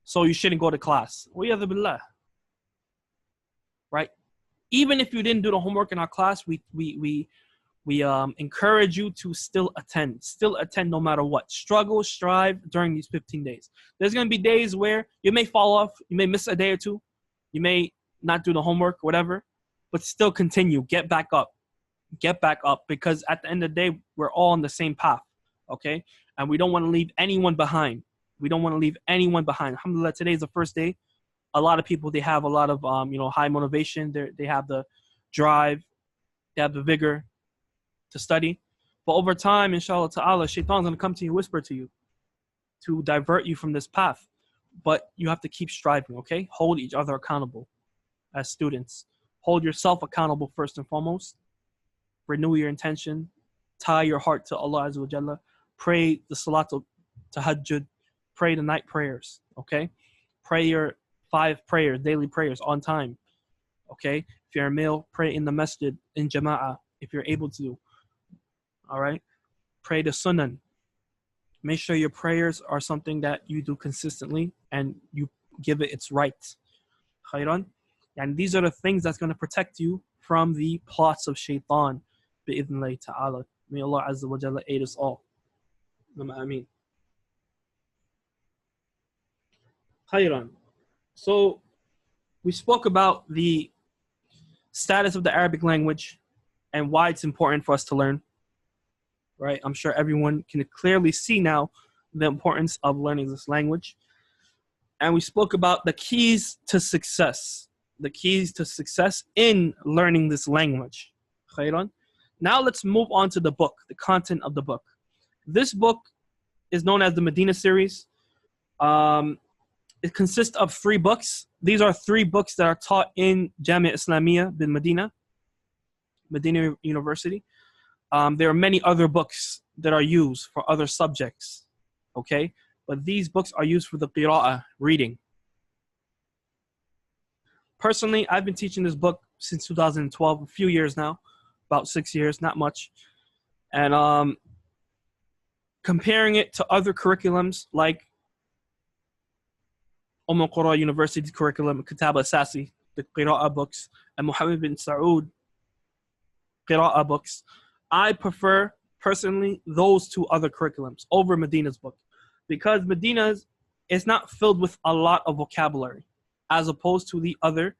so you shouldn't go to class. Wa'iyadhu billah. Right? Even if you didn't do the homework in our class, we encourage you to still attend no matter what. Struggle, strive during these 15 days. There's going to be days where you may fall off, you may miss a day or two, you may not do the homework, whatever, but still continue. Get back up, because at the end of the day, we're all on the same path, okay? And we don't want to leave anyone behind. Alhamdulillah, today is the first day. A lot of people, they have a lot of high motivation. They have the drive, they have the vigor to study. But over time, inshallah ta'ala, shaitan's going to come to you, whisper to you to divert you from this path. But you have to keep striving, okay? Hold each other accountable as students. Hold yourself accountable first and foremost. Renew your intention. Tie your heart to Allah Azza wa Jalla. Pray the Salatul Tahajjud. Pray the night prayers, okay? Pray your 5 prayers, daily prayers on time, okay? If you're a male, pray in the masjid, in jama'ah, if you're able to, all right? Pray the sunan. Make sure your prayers are something that you do consistently and you give it its right. Khairan. And these are the things that's going to protect you from the plots of shaitan. Bi'idhnillahi ta'ala. May Allah Azza wa Jalla aid us all. Ameen. Khairan. So we spoke about the status of the Arabic language and why it's important for us to learn. Right? I'm sure everyone can clearly see now the importance of learning this language. And we spoke about the keys to success. The keys to success in learning this language. Khairan. Now let's move on to the book, the content of the book. This book is known as the Madina series. It consists of 3 books. These are 3 books that are taught in Jamia Islamiyya bin Madina University. There are many other books that are used for other subjects, okay? But these books are used for the qira'ah, reading. Personally, I've been teaching this book since 2012, a few years now, about 6 years, not much. And comparing it to other curriculums like Qura University's curriculum, Kitab al-Asasi, the qira'ah books, and Muhammad bin Saud qira'ah books, I prefer, personally, those 2 other curriculums over Madina's book. Because Madina's is not filled with a lot of vocabulary, as opposed to the other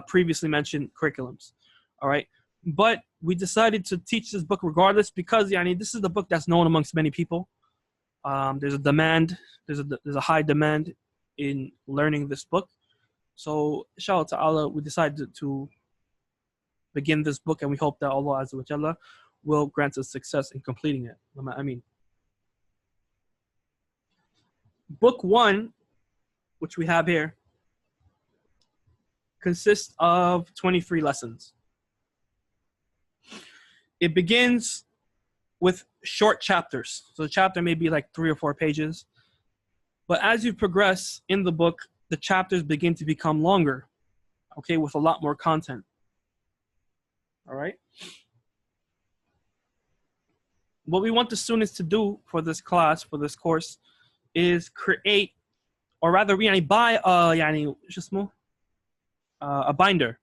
previously mentioned curriculums. All right? But we decided to teach this book regardless because this is the book that's known amongst many people. There's a demand, there's a high demand in learning this book. So, inshallah ta'ala, we decided to begin this book, and we hope that Allah Azza wa Jalla will grant us success in completing it. I mean, book 1, which we have here, consists of 23 lessons. It begins with short chapters. So the chapter may be like 3 or 4 pages. But as you progress in the book, the chapters begin to become longer, okay, with a lot more content. All right? What we want the students to do for this class, for this course, is create, or rather, buy a binder.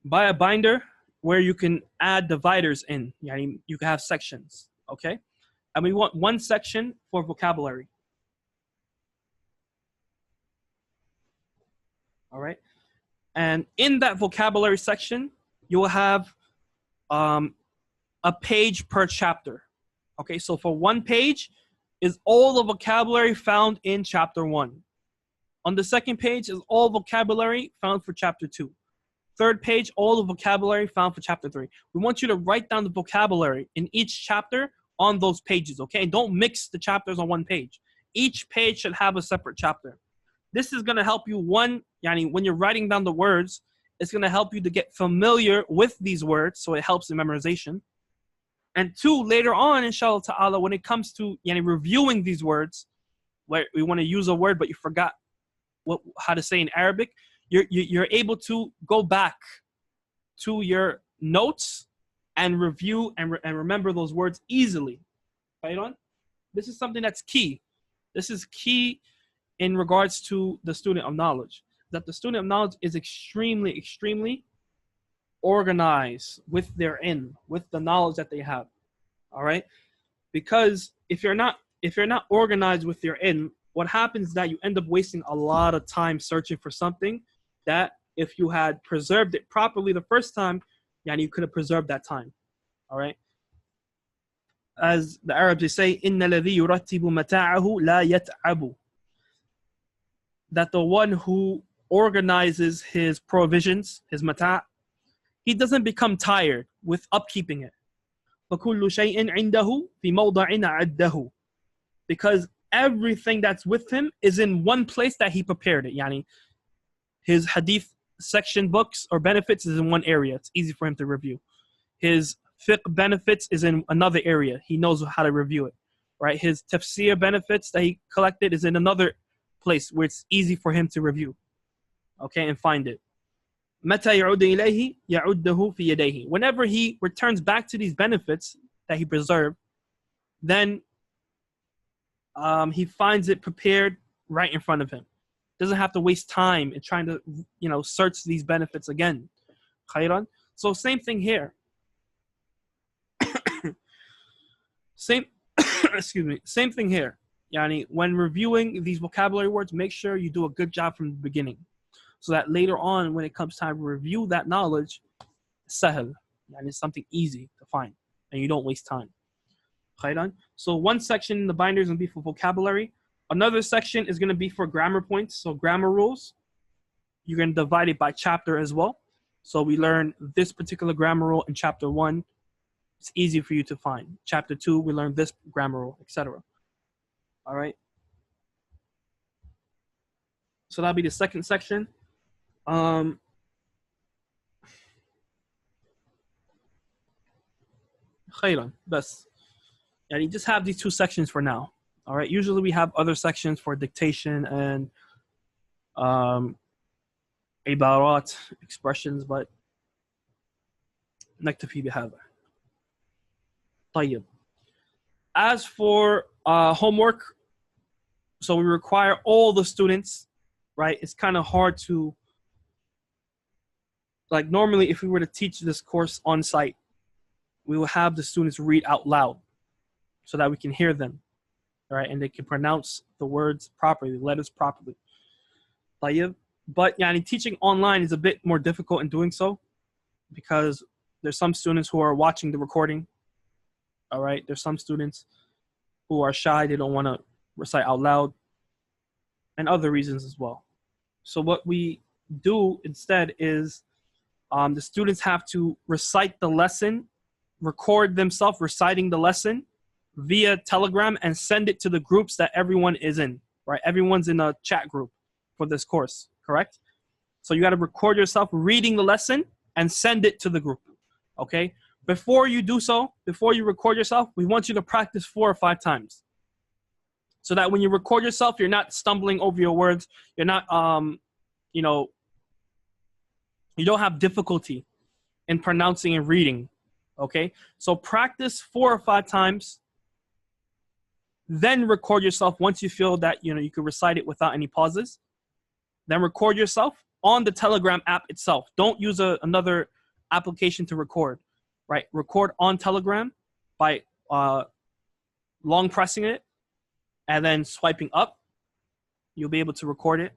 Buy a binder where you can add dividers in. You can have sections, okay? And we want one section for vocabulary. All right? And in that vocabulary section, you will have a page per chapter. Okay, so for one page is all the vocabulary found in chapter 1. On the second page is all vocabulary found for chapter 2. Third page, all the vocabulary found for chapter 3. We want you to write down the vocabulary in each chapter on those pages, okay? And don't mix the chapters on one page. Each page should have a separate chapter. This is going to help you, one, when you're writing down the words, it's going to help you to get familiar with these words, so it helps in memorization. And 2, later on, inshallah ta'ala, when it comes to reviewing these words, where we want to use a word but you forgot how to say in Arabic, you're able to go back to your notes and review and remember those words easily. Right on? This is something that's key. This is key in regards to the student of knowledge. That the student of knowledge is extremely, extremely organized with their with the knowledge that they have. All right? Because if you're not organized with your what happens is that you end up wasting a lot of time searching for something that if you had preserved it properly the first time, you could have preserved that time. All right? As the Arabs, they say, إِنَّ الَّذِي يُرَتِّبُ مَتَاعَهُ لَا يَتْعَبُ. That the one who organizes his provisions, his mata', he doesn't become tired with upkeeping it. فَكُلُّ شَيْءٍ عِنْدَهُ فِي مَوْضَعٍ عَدَّهُ. Because everything that's with him is in one place that he prepared it. His hadith section books or benefits is in one area. It's easy for him to review. His fiqh benefits is in another area. He knows how to review it. Right? His tafsir benefits that he collected is in another place where it's easy for him to review. Okay, and find it. متى يعود إليه يعده في يديه. Whenever he returns back to these benefits that he preserved, then he finds it prepared right in front of him. Doesn't have to waste time in trying to, search these benefits again. Khairan. So same thing here. Same thing here. When reviewing these vocabulary words, make sure you do a good job from the beginning, so that later on, when it comes time to review that knowledge, sahal, it's something easy to find, and you don't waste time. Khairan. So one section in the binder is going to be for vocabulary. Another section is going to be for grammar points, so grammar rules. You're going to divide it by chapter as well. So we learn this particular grammar rule in chapter 1. It's easy for you to find. Chapter 2, we learn this grammar rule, etc. All right. So that'll be the second section. Khairan, best. You just have these 2 sections for now. All right. Usually we have other sections for dictation and ibarat, expressions, but نكتفي بهذا. طيب. As for homework, so we require all the students, right? It's kind of hard to, normally if we were to teach this course on site, we will have the students read out loud so that we can hear them, right? And they can pronounce the words properly, the letters properly. But teaching online is a bit more difficult in doing so because there's some students who are watching the recording. All right. There's some students who are shy. They don't want to recite out loud, and other reasons as well. So what we do instead is the students have to recite the lesson, record themselves reciting the lesson via Telegram, and send it to the groups that everyone is in, right? Everyone's in a chat group for this course, correct? So you got to record yourself reading the lesson and send it to the group. Okay? Before you do so, before you record yourself, we want you to practice 4 or 5 times. So that when you record yourself, you're not stumbling over your words. You're not, you don't have difficulty in pronouncing and reading. Okay? So practice 4 or 5 times. Then record yourself once you feel that, you can recite it without any pauses. Then record yourself on the Telegram app itself. Don't use another application to record, right? Record on Telegram by long pressing it and then swiping up. You'll be able to record it.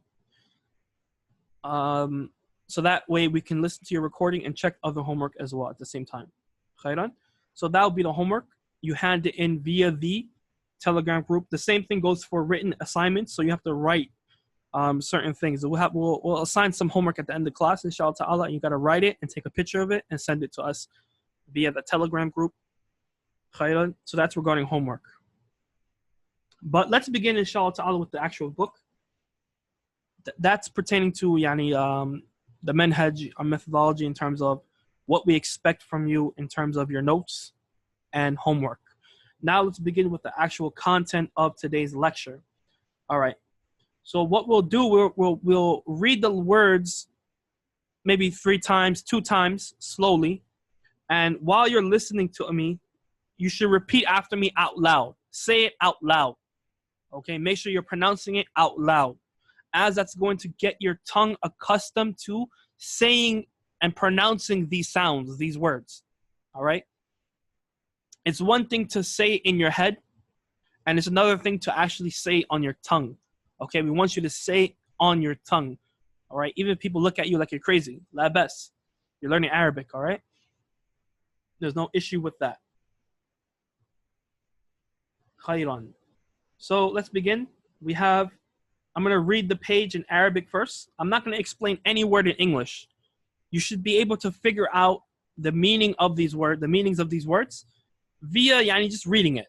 So that way we can listen to your recording and check other homework as well at the same time. Khairan? So that will be the homework. You hand it in via the Telegram group. The same thing goes for written assignments. So you have to write certain things. We'll assign some homework at the end of class, inshallah ta'ala, and you got to write it and take a picture of it and send it to us via the Telegram group. Khairan? So that's regarding homework. But let's begin, inshallah ta'ala, with the actual book. That's pertaining to the manhaj, our methodology, in terms of what we expect from you in terms of your notes and homework. Now let's begin with the actual content of today's lecture. All right. So what we'll do, we'll read the words maybe 3 times, 2 times, slowly. And while you're listening to me, you should repeat after me out loud. Say it out loud. Okay? Make sure you're pronouncing it out loud, as that's going to get your tongue accustomed to saying and pronouncing these sounds, these words. All right? It's one thing to say in your head, and it's another thing to actually say on your tongue. Okay? We want you to say on your tongue. All right? Even if people look at you like you're crazy. La bas. You're learning Arabic, all right? There's no issue with that. Khairan. So let's begin. I'm going to read the page in Arabic first. I'm not going to explain any word in English. You should be able to figure out the meaning of these words, the meanings of these words via just reading it,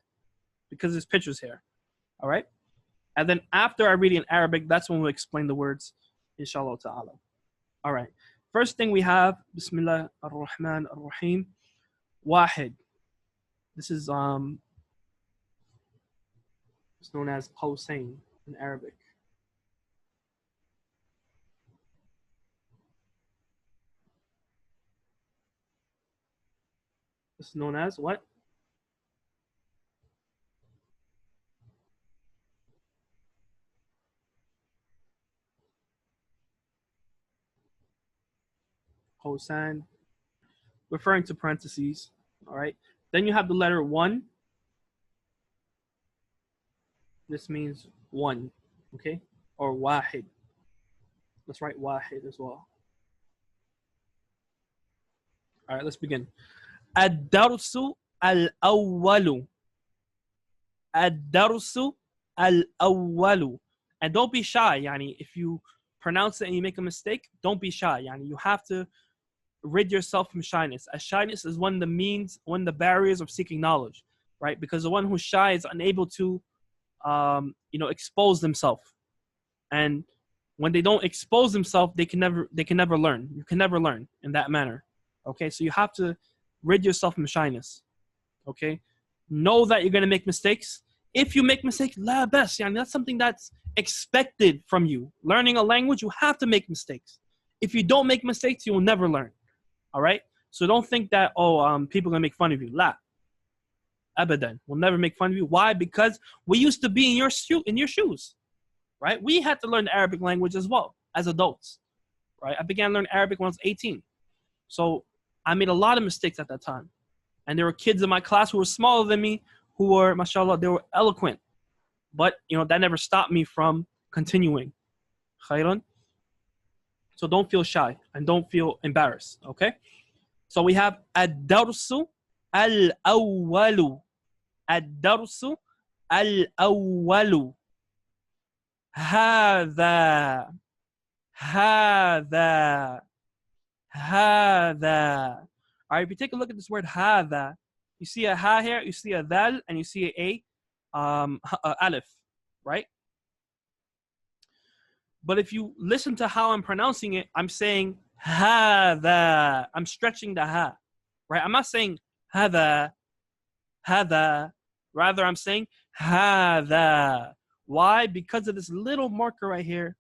because there's pictures here. All right? And then after I read it in Arabic, that's when we'll explain the words, inshallah ta'ala. All right. First thing we have, Bismillah ar-Rahman ar-Rahim, Wahid. This is it's known as Qawsayn in Arabic. It's known as what? Qawsayn, referring to parentheses. All right. Then you have the letter 1. This means 1, okay? Or wahid. Let's write wahid as well. All right, let's begin. Ad-darsu al-awwalu. Ad-darsu al-awwalu. And don't be shy, if you pronounce it and you make a mistake, don't be shy. You have to rid yourself from shyness. As shyness is one of the barriers of seeking knowledge, right? Because the one who's shy is unable to expose themselves. And when they don't expose themselves, they can never learn. You can never learn in that manner. Okay, so you have to rid yourself from shyness. Okay, know that you're going to make mistakes. If you make mistakes, la bas, that's something that's expected from you. Learning a language, you have to make mistakes. If you don't make mistakes, you will never learn. All right, so don't think that people are going to make fun of you. La. Abadan. We'll never make fun of you. Why? Because we used to be in your shoes, right? We had to learn the Arabic language as well as adults, right? I began to learn Arabic when I was 18. So I made a lot of mistakes at that time. And there were kids in my class who were smaller than me who were, mashallah, they were eloquent. But, that never stopped me from continuing. Khairan. So don't feel shy and don't feel embarrassed, okay? So we have ad-darsu al-awwalu. Ad-darsu al-awwalu. Hādhā. Hādhā. Hādhā. All right, if you take a look at this word hādhā, you see a ha here, you see a dal, and you see a alif, right? But if you listen to how I'm pronouncing it, I'm saying هذا. I'm stretching the ha, right? I'm not saying هذا, هذا. Rather, I'm saying هذا. Why? Because of this little marker right here.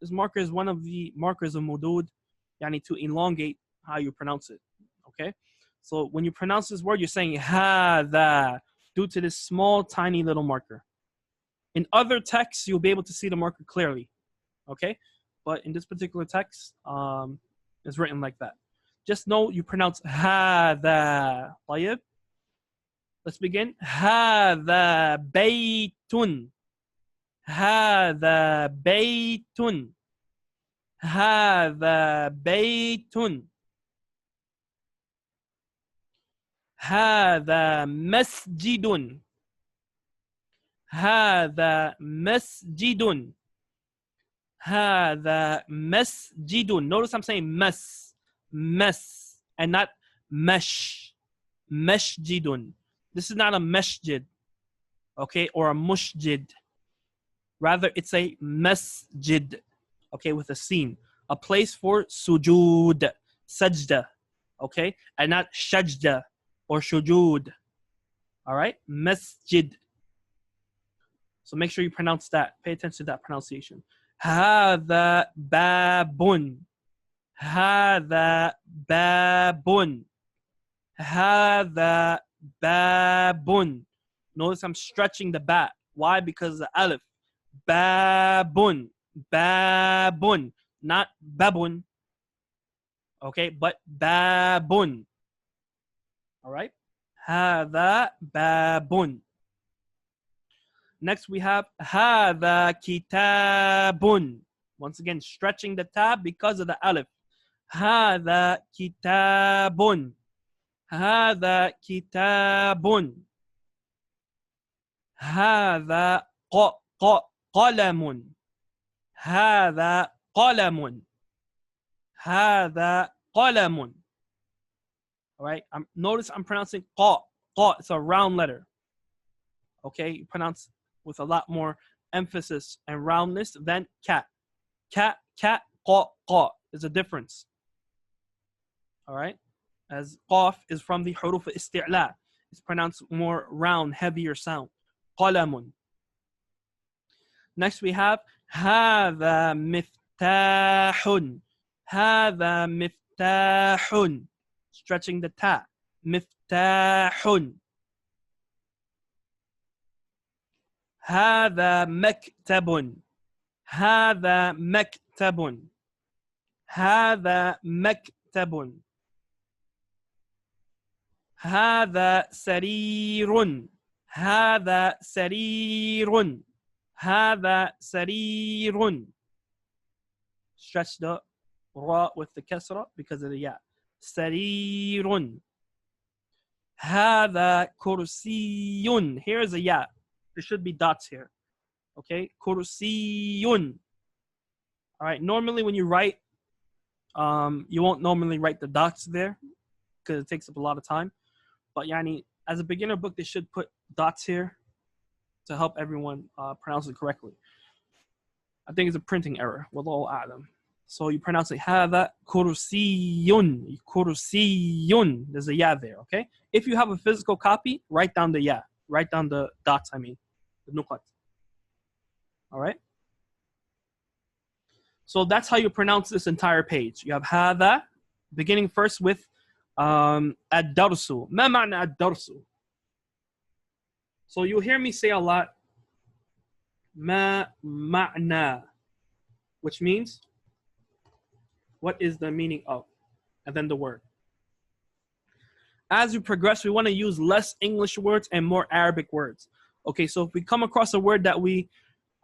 This marker is one of the markers of mudud, yani to elongate how you pronounce it. Okay? So when you pronounce this word, you're saying هذا due to this small, tiny little marker. In other texts, you'll be able to see the marker clearly. Okay? But in this particular text, it's written like that. Just know you pronounce هذا. طيب? Let's begin. هذا بيت. هذا بيت. هذا بيت. هذا مسجد. هذا مسجد. هذا مسجد. Notice I'm saying mas, and not mesh. Masjidun. This is not a masjid, okay, or a mushjid. Rather, it's a masjid, okay, with a sin. A place for sujood, sajda, okay, and not shajda or shujood. All right, masjid. So make sure you pronounce that. Pay attention to that pronunciation. هذا باب. هذا باب. هذا باب. Notice I'm stretching the ba. Why? Because the alif. Babun. Babun. Not babun. Okay, but babun. All right? هذا باب. Next we have هذا كتاب. Once again, stretching the tab because of the alif. هذا كتاب. هذا كتاب. هذا قلم. هذا قلم. هذا قلم. All right. Notice I'm pronouncing qa. Qa. It's a round letter. Okay. You pronounce with a lot more emphasis and roundness than cat. Cat, qa, qa. There's a difference. All right. As qaf is from the huruf isti'la. It's pronounced more round, heavier sound. قلم. Next we have هذا مفتاح. هذا مفتاح. Stretching the ta. مفتاح. هذا مكتب. هذا مكتب. هذا مكتب. هذا سرير. هذا سرير. هذا سرير. Stretch the ra with the kasra because of the ya. سرير. هذا كرسي. Here is a ya. There should be dots here. Okay, كرسي. All right. Normally, when you write, you won't normally write the dots there because it takes up a lot of time. But yani, as a beginner book, they should put dots here to help everyone pronounce it correctly. I think it's a printing error. Wallahu a'lam. So you pronounce it هذا كرسي. كرسي. There's a ya there. Okay. If you have a physical copy, write down the ya. Write down the dots. I mean, the nuqat. All right. So that's how you pronounce this entire page. You have هذا, beginning first with الدرس. ما معنى الدرس? So you'll hear me say a lot ما معنى, which means what is the meaning of, and then the word. As we progress, we want to use less English words and more Arabic words. Okay, so if we come across a word that we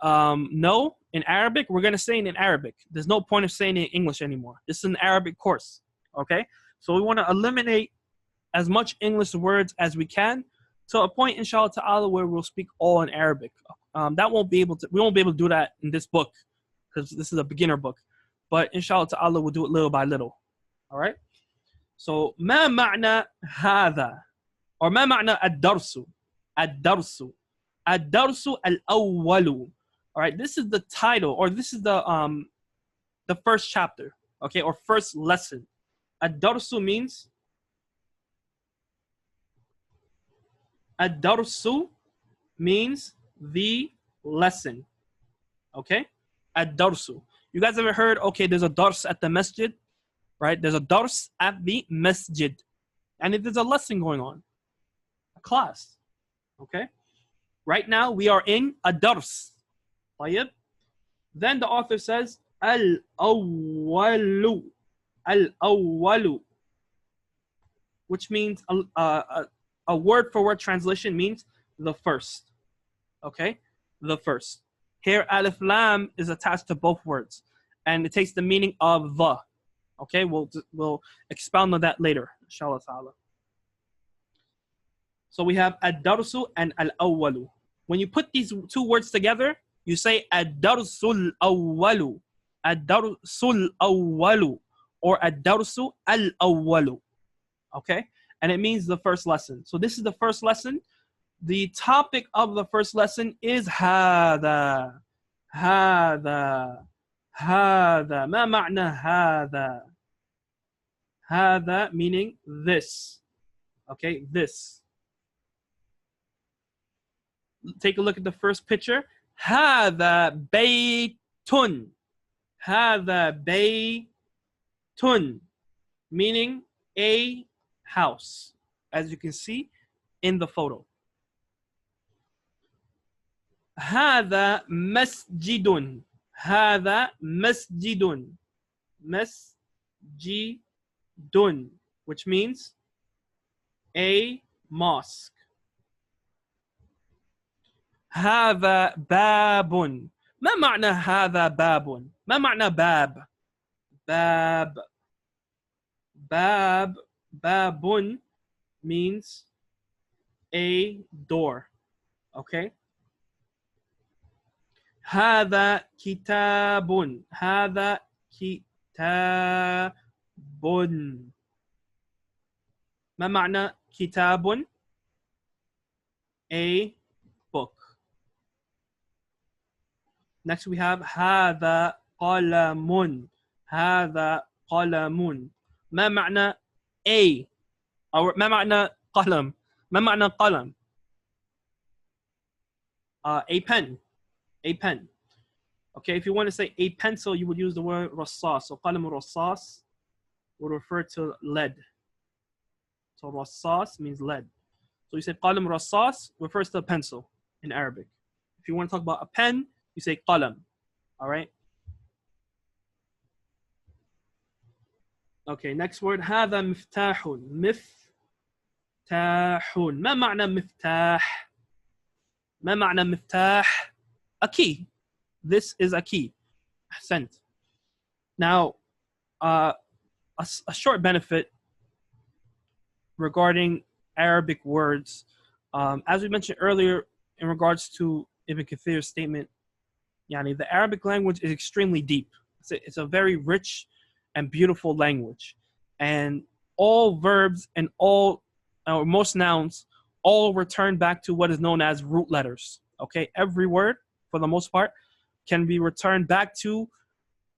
know in Arabic, we're going to say it in Arabic. There's no point of saying it in English anymore. This is an Arabic course. Okay, so we want to eliminate as much English words as we can to a point, inshallah ta'ala, where we'll speak all in Arabic. We won't be able to do that in this book because this is a beginner book. But inshallah ta'ala, we'll do it little by little. All right? So, ما معنى هذا? Or ما معنى الدرس? الدرس. الدرس الأول. All right, this is the title, or this is the first chapter, okay, or first lesson. Ad-darsu means the lesson, okay? Ad-darsu. You guys ever heard, okay, there's a dars at the masjid, right? There's a dars at the masjid. And if there's a lesson going on, a class, okay? Right now, we are in a dars. Then the author says, al-awwalu, al-awwalu, which means a word for word translation means the first, okay? The first. Here, alif lam is attached to both words, and it takes the meaning of the. Okay, we'll expound on that later, inshallah ta'ala. So we have ad-darsu and al-awwalu. When you put these two words together, you say ad-darsul awwalu, ad-darsul awwalu, or ad-darsu al-awwalu. Okay, and it means the first lesson. So this is the first lesson. The topic of the first lesson is هذا هذا هذا. ما معنى هذا? هذا meaning this. Okay, this. Take a look at the first picture. هذا بيت. هذا بيت meaning a house, as you can see in the photo. هذا مسجد. هذا مسجد. مسجد, which means a mosque. هذا باب. ما معنى هذا باب؟ ما معنى باب؟ باب. باب. باب means a door. Okay. هذا كتاب. هذا كتاب. ما معنى كتاب؟ A book. Next we have هذا قلم. هذا قلم. ما معنى A؟ أو ما معنى قلم؟ ما معنى قلم؟ A pen. A pen. Okay, if you want to say a pencil, you would use the word rassas. So qalam rassas would refer to lead. So rassas means lead. So you say qalam rassas refers to a pencil in Arabic. If you want to talk about a pen, you say qalam. All right. Okay, next word. هذا مفتاح. مفتاح. ما معنى مفتاح؟ ما معنى مفتاح؟ A key. This is a key. Ahsant. Now, a short benefit regarding Arabic words. As we mentioned earlier, in regards to Ibn Kathir's statement, the Arabic language is extremely deep. It's a very rich and beautiful language. And all verbs and most nouns all return back to what is known as root letters. Okay, every word, for the most part, can be returned back to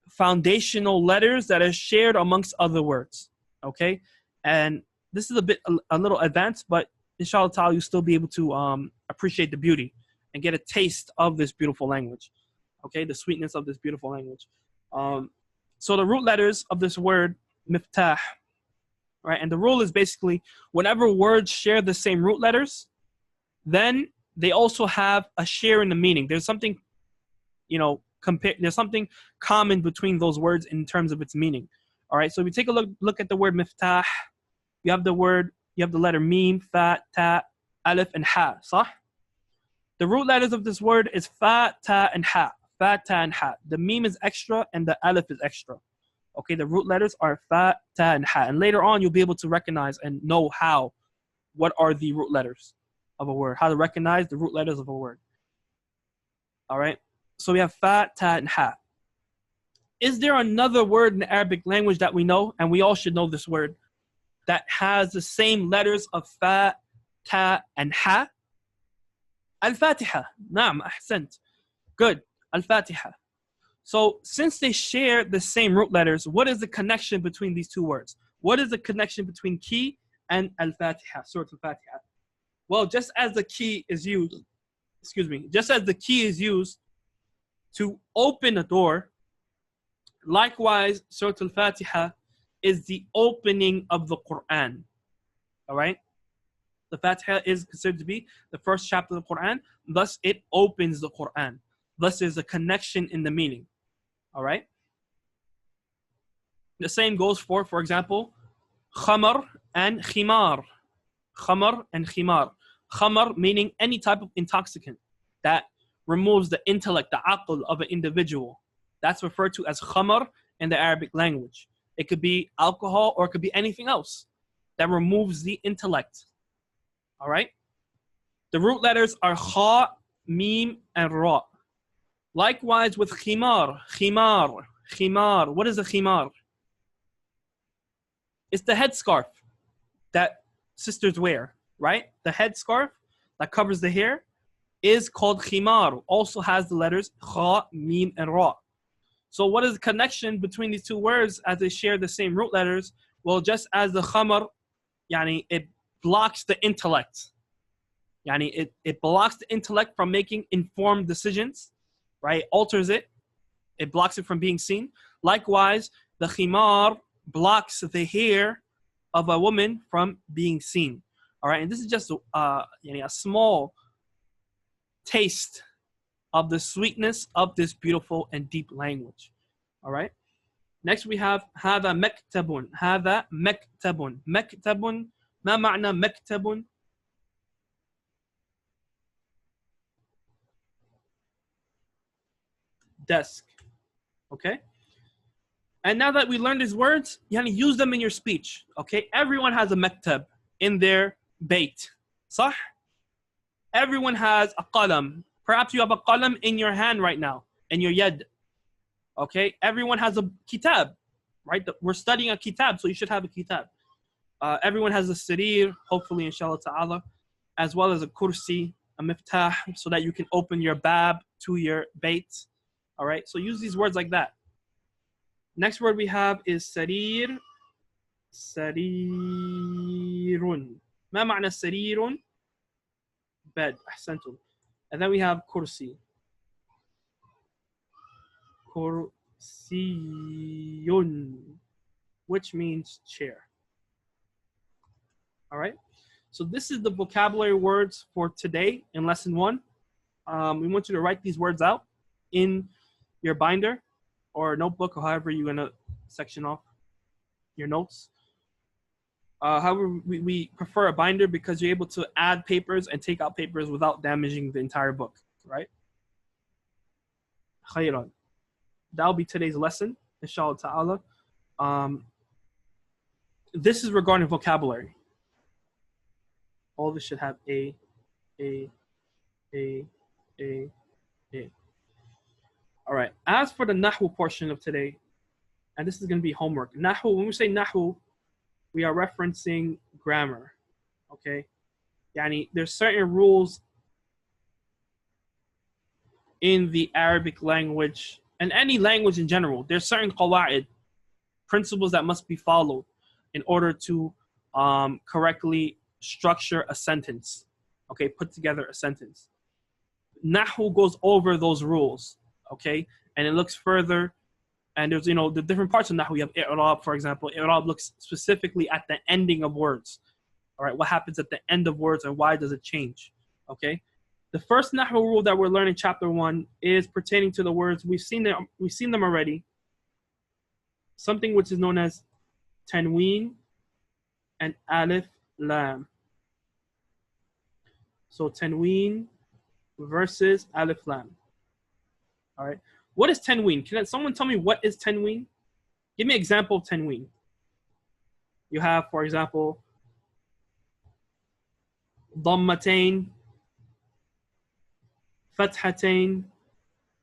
foundational letters that are shared amongst other words. Okay, and this is a little advanced, but inshallah ta'ala, you'll still be able to appreciate the beauty and get a taste of this beautiful language. Okay, the sweetness of this beautiful language. So the root letters of this word, miftah, right? And the rule is basically whenever words share the same root letters, then they also have a share in the meaning. There's something, there's something common between those words in terms of its meaning. All right, so if we take a look at the word miftah, you have the letter mim, fa, ta, alif, and ha, صح? The root letters of this word is fa, ta, and ha. Fa, ta, and ha. The mim is extra and the alif is extra. Okay, the root letters are fa, ta, and ha. And later on, you'll be able to recognize and know what are the root letters of a word, how to recognize the root letters of a word. All right, so we have fa, ta, and ha. Is there another word in the Arabic language that we know, and we all should know this word, that has the same letters of fa, ta, and ha? Al-Fatiha. Naam, ahsant. Good. Al-Fatiha. So since they share the same root letters, what is the connection between these two words? What is the connection between key and Al-Fatiha, Surah Al-Fatiha? Well, just as the key is used, just as the key is used to open a door, likewise, Surah Al-Fatiha is the opening of the Quran. All right? The Fatiha is considered to be the first chapter of the Quran, thus it opens the Quran. Thus there's a connection in the meaning. All right? The same goes for example, khamar and khimar. Khamar and khimar. Khamar meaning any type of intoxicant that removes the intellect, the aql of an individual. That's referred to as khamar in the Arabic language. It could be alcohol or it could be anything else that removes the intellect. All right? The root letters are kha, mim, and ra. Likewise with khimar, khimar, khimar. What is a khimar? It's the headscarf that sisters wear, right? The headscarf that covers the hair is called khimar. Also has the letters kha, mim, and ra. So what is the connection between these two words as they share the same root letters? Well, just as the khamar, yani it blocks the intellect. Yani it blocks the intellect from making informed decisions, right? Alters it. It blocks it from being seen. Likewise, the khimar blocks the hair of a woman from being seen. All right, and this is just a small taste of the sweetness of this beautiful and deep language. All right. Next we have هذا مكتب. هذا مكتب. مكتب. ما معنى مكتب؟ Desk. Okay. And now that we learned these words, use them in your speech. Okay. Everyone has a maktab in their bayt. صح? Everyone has a qalam. Perhaps you have a qalam in your hand right now, in your yad. Okay, everyone has a kitab, right? We're studying a kitab, so you should have a kitab. Everyone has a sarir, hopefully, inshallah ta'ala, as well as a kursi, a miftah, so that you can open your bab to your bayt. All right, so use these words like that. Next word we have is sarir. Sarirun. ما معنى sarirun? Bed. أحسنتم. And then we have kursi. Kursiyun, which means chair. All right. So this is the vocabulary words for today in lesson 1. We want you to write these words out in your binder or notebook, or however you're gonna section off your notes. However, we prefer a binder because you're able to add papers and take out papers without damaging the entire book, right? Khayran. That'll be today's lesson, inshallah ta'ala. This is regarding vocabulary. All this should have a. All right. As for the Nahu portion of today, and this is going to be homework. Nahu, when we say Nahu, we are referencing grammar, okay? Yani, there's certain rules in the Arabic language and any language in general. There's certain qawa'id, principles that must be followed in order to correctly structure a sentence, okay? Put together a sentence. Nahu goes over those rules, okay? And it looks further. And there's, the different parts of Nahu. You have i'rab, for example. I'rab looks specifically at the ending of words. All right, what happens at the end of words and why does it change? Okay. The first Nahu rule that we're learning, chapter 1, is pertaining to the words. We've seen them already. Something which is known as tanween and alif lam. So tanween versus alif lam. All right. What is tanween? Can someone tell me what is tanween? Give me an example of tanween. You have, for example, dhammatain, fathatain,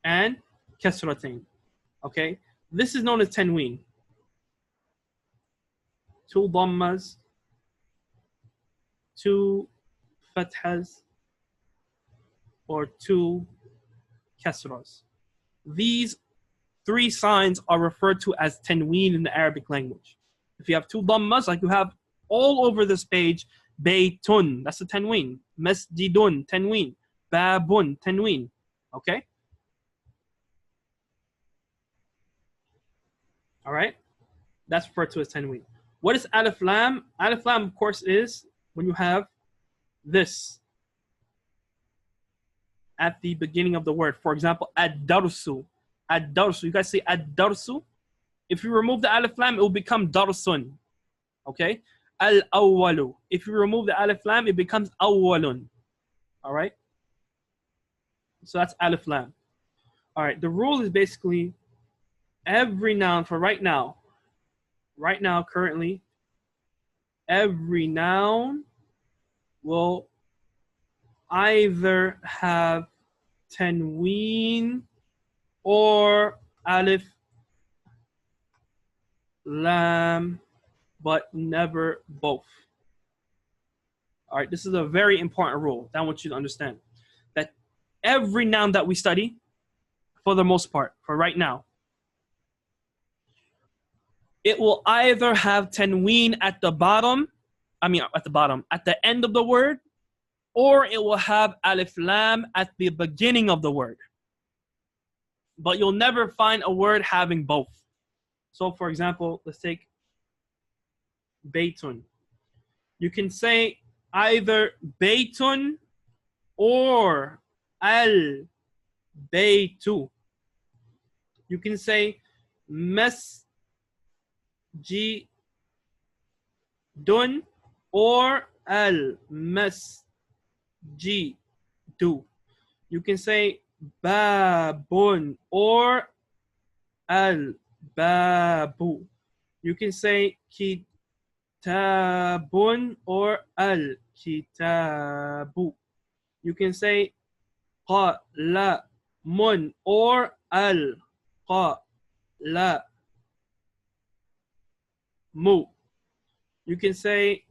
and kasratain. Okay? This is known as tanween. 2 dhammas, 2 fathas, or 2 kasras. these three signs are referred to as tanween in the Arabic language. If you have two dhammas, like you have all over this page, baytun, that's a tanween. Masjidun, tanween. Babun, tanween. Okay? All right? That's referred to as tanween. What is alif lam? Alif lam, of course, is when you have this at the beginning of the word. For example, ad-darsu. Ad-darsu. You guys say ad-darsu? If you remove the alif lam, it will become darsun. Okay? Al-awwalu. If you remove the alif lam, it becomes awwalun. All right? So that's alif lam. All right. The rule is basically every noun for right now, currently, every noun will either have tanween or alif lam, but never both. All right, this is a very important rule that I want you to understand. That every noun that we study, for the most part, for right now, it will either have tanween at the end of the word, or it will have alif lam at the beginning of the word. But you'll never find a word having both. So for example, let's take baytun. You can say either baytun or al baytu. You can say masjidun or al masjidu. You can say babun or al babu. You can say kitabun or al kitabu. You can say qalamun or al qalamu. You can say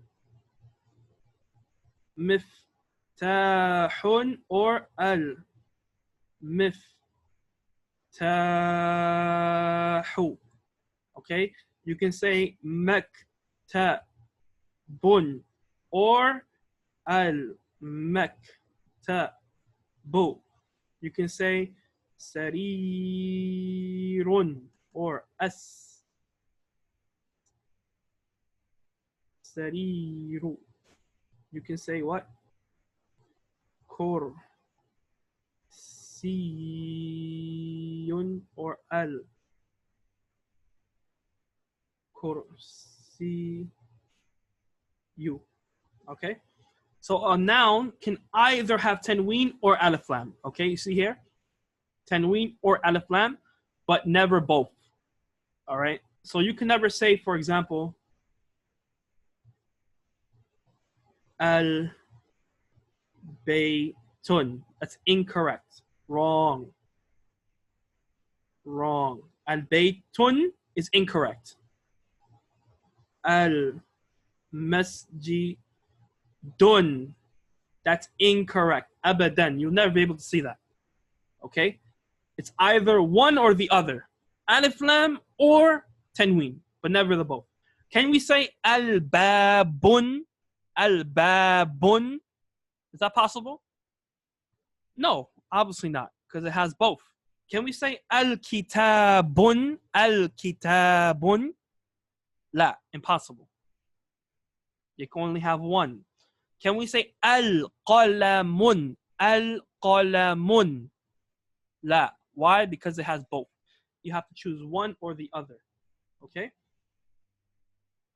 miftahun or al miftahu. Okay? You can say maktabun or al maktabu. You can say sarirun or sariru. You can say what? Kursiyun or al kursiyu. Okay? So a noun can either have tanween or alif lam. Okay, you see here? Tanween or alif lam, but never both. All right? So you can never say, for example, al baytun. That's incorrect. Wrong. Wrong. Al baytun is incorrect. Al masjidun. That's incorrect. Abadan. You'll never be able to see that. Okay? It's either one or the other. Alif lam or tanween, but never the both. Can we say al babun? Al babun? Is that possible? No, obviously not, because it has both. Can we say al-kitabun? Al-kitabun? La, impossible. You can only have one. Can we say al-qalamun? Al-qalamun? La. Why? Because it has both. You have to choose one or the other. Okay?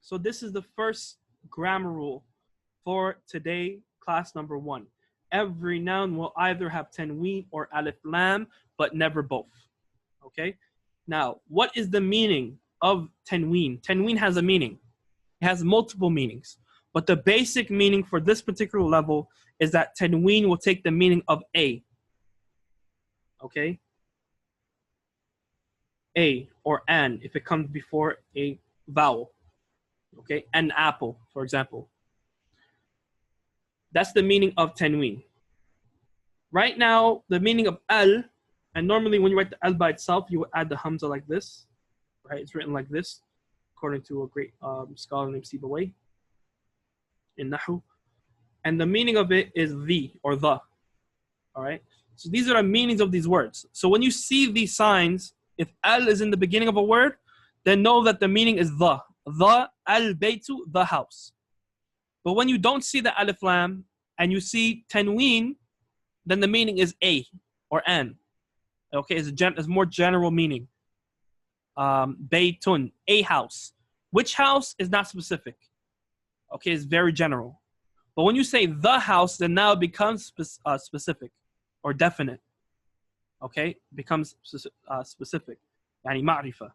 So this is the first grammar rule for today, class number 1. Every noun will either have tanween or alif lam, but never both. Okay? Now, what is the meaning of tanween? Tanween has a meaning. It has multiple meanings. But the basic meaning for this particular level is that tanween will take the meaning of a. Okay? A or an if it comes before a vowel. Okay? An apple, for example. That's the meaning of tanween. Right now, the meaning of al And normally when you write the al by itself, you would add the hamza like this, right? It's written like this, according to a great scholar named Sibawayh in Nahu. And the meaning of it is the or the, all right? So these are the meanings of these words. So when you see these signs, if al is in the beginning of a word, then know that the meaning is the al-baytu, the house. But when you don't see the alif lam and you see tanween, then the meaning is a or an. Okay, it's more general meaning. Baytun, a house. Which house is not specific. Okay, it's very general. But when you say the house, then now it becomes specific or definite. Okay, it becomes specific. Yani ma'rifa.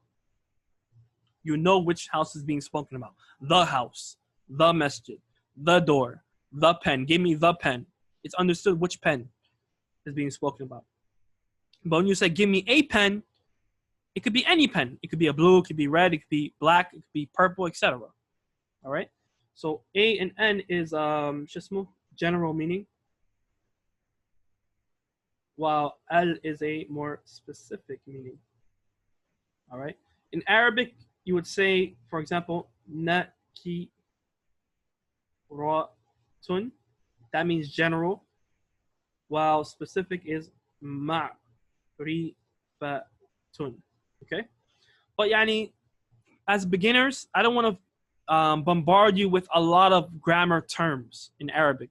You know which house is being spoken about. The house, the masjid, the door, the pen. Give me the pen. It's understood which pen is being spoken about. But when you say, give me a pen, it could be any pen. It could be a blue, it could be red, it could be black, it could be purple, etc. All right? So A and N is general meaning, while L is a more specific meaning. All right? In Arabic, you would say, for example, nakiratun. That means general, while specific is ma'rifatun. Okay? But yani, as beginners, I don't want to bombard you with a lot of grammar terms in Arabic.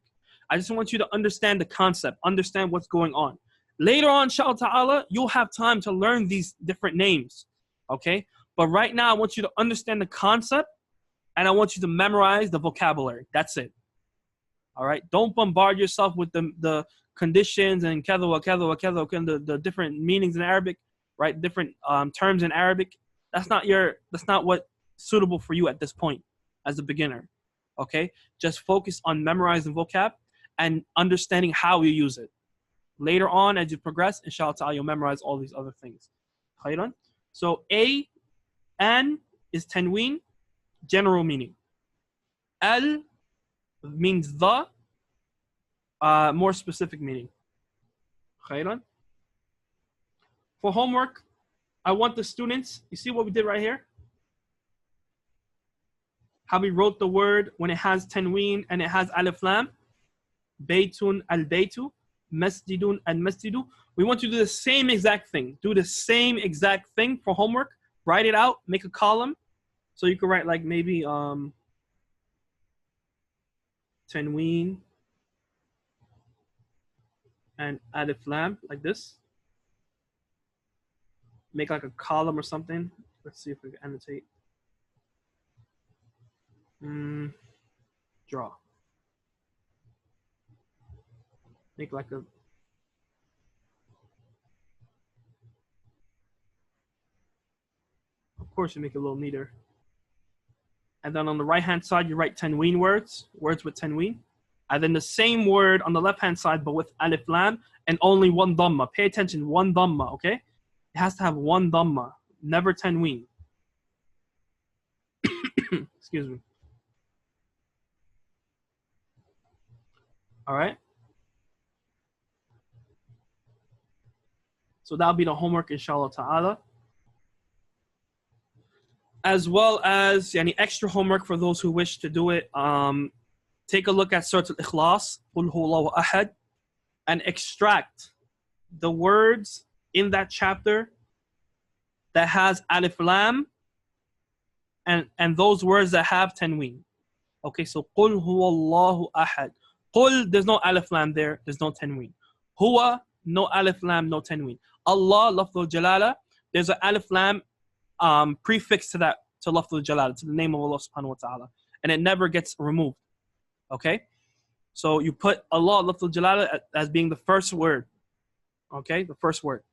I just want you to understand the concept, understand what's going on. Later on, inshallah ta'ala, you'll have time to learn these different names. Okay? But right now, I want you to understand the concept, and I want you to memorize the vocabulary. That's it. All right? Don't bombard yourself with the conditions and the different meanings in Arabic, right? Different terms in Arabic. That's not what's suitable for you at this point as a beginner. Okay? Just focus on memorizing vocab and understanding how you use it. Later on, as you progress, inshallah ta'ala, you'll memorize all these other things. Khayran? So A, an is tanween, general meaning. Al means the, more specific meaning. Khayran? For homework, I want the students, you see what we did right here? How we wrote the word when it has tanween and it has alif lam. Baytun al-baytu, masjidun al-masjidu. We want you to do the same exact thing. Do the same exact thing for homework. Write it out, make a column. So you can write like maybe tanween and alif lam like this. Make like a column or something. Let's see if we can annotate. Draw. Make like a, of course you make it a little neater. And then on the right hand side, you write tanween words with tanween. And then the same word on the left hand side, but with alif lam and only one dhamma. Pay attention, one dhamma, okay? It has to have one dhamma, never tanween. Excuse me. All right? So that'll be the homework, inshallah ta'ala. As well as any extra homework for those who wish to do it. Take a look at Surah Al-Ikhlas, Qul Huwallahu Ahad, and extract the words in that chapter that has alif lam and those words that have tanween. Okay, so Qul Huwallahu Ahad. Qul, there's no alif lam there, there's no tanween. Huwa, no alif lam, no tanween. Allah, lafzul jalala, there's an alif lam prefix to that, to lafzul jalala, to the name of Allah subhanahu wa ta'ala. And it never gets removed. Okay? So you put Allah, lafzul jalala, as being the first word. Okay? The first word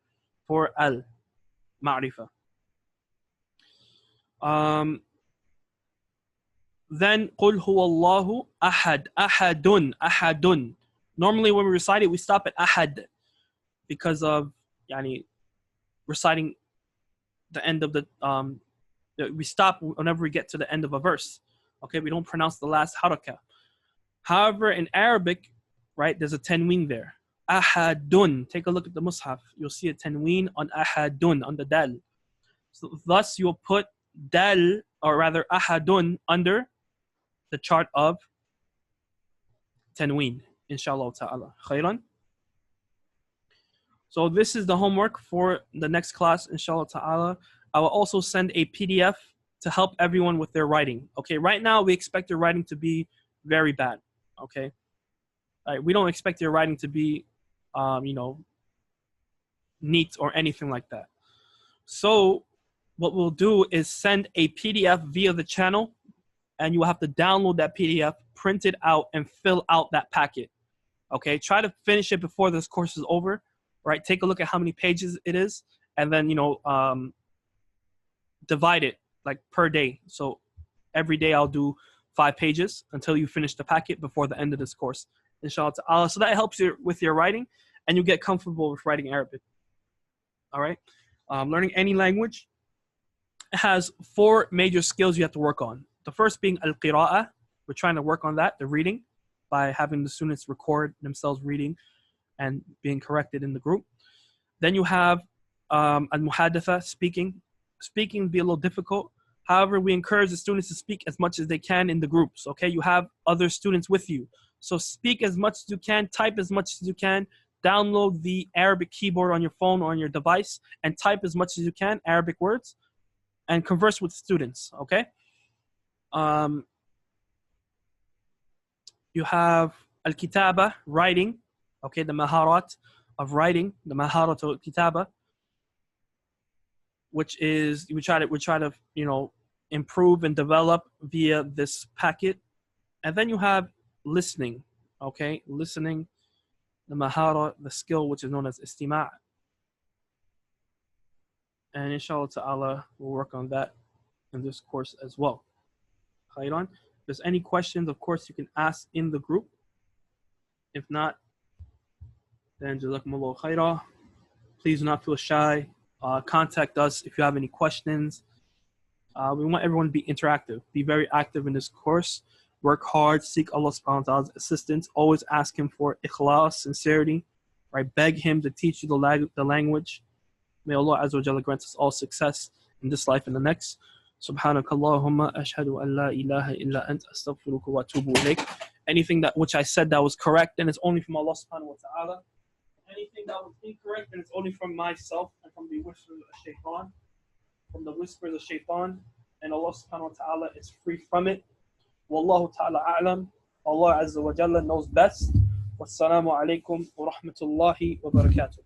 for al, ma'rifa. Then قُلْ هُوَ اللَّهُ أَحَدٌ أَحَدٌ أَحَدٌ. Normally when we recite it, we stop at ahad because of reciting the end of the we stop whenever we get to the end of a verse. Okay, we don't pronounce the last harakah. However, in Arabic, right, there's a tanween there. Ahadun. Take a look at the mushaf. You'll see a tanween on ahadun, on the dal. So thus you'll put dal, or rather ahadun, under the chart of tanween, inshallah ta'ala. Khairan. So this is the homework for the next class, inshallah ta'ala. I will also send a PDF to help everyone with their writing. Okay, right now we expect your writing to be very bad. Okay, all right, we don't expect your writing to be, neat or anything like that. So what we'll do is send a PDF via the channel, and you will have to download that PDF, print it out, and fill out that packet. Okay, try to finish it before this course is over. Right, take a look at how many pages it is, and then divide it like per day. So every day I'll do 5 pages until you finish the packet before the end of this course, inshallah ta'ala. So that helps you with your writing, and you get comfortable with writing Arabic. All right, learning any language has 4 major skills you have to work on. The first being al-qira'ah. We're trying to work on that, the reading, by having the students record themselves reading and being corrected in the group. Then you have al-muhadatha, speaking. Speaking be a little difficult. However, we encourage the students to speak as much as they can in the groups. Okay, you have other students with you, so speak as much as you can, type as much as you can. Download the Arabic keyboard on your phone or on your device and type as much as you can Arabic words, and converse with students. Okay. You have al-kitaba, writing. Okay, the maharat of writing, the maharat al-kitaba, which is we try to improve and develop via this packet. And then you have listening. Okay, listening, the mahara, the skill which is known as istima'. And inshallah ta'ala we'll work on that in this course as well. Khairan. If there's any questions, of course you can ask in the group. If not, then jazakumullahu khairah. Please do not feel shy. Contact us if you have any questions. We want everyone to be interactive. Be very active in this course. Work hard. Seek Allah subhanahu wa ta'ala's assistance. Always ask Him for ikhlas, sincerity. Right? Beg Him to teach you the language. May Allah Azza wa Jalla grant us all success in this life and the next. Subhanaka Allahumma ashhadu an la ilaha illa ant astaghfiruka wa atubu ilayk. Anything that which I said that was correct, then it's only from Allah subhanahu wa ta'ala. Anything that was incorrect, then it's only from myself and from the whispers of shaitan. From the whispers of shaitan. And Allah subhanahu wa ta'ala is free from it. Wallahu ta'ala a'lam. Allah Azza wa Jalla knows best. Wassalamu alaikum wa rahmatullahi wa barakatuh.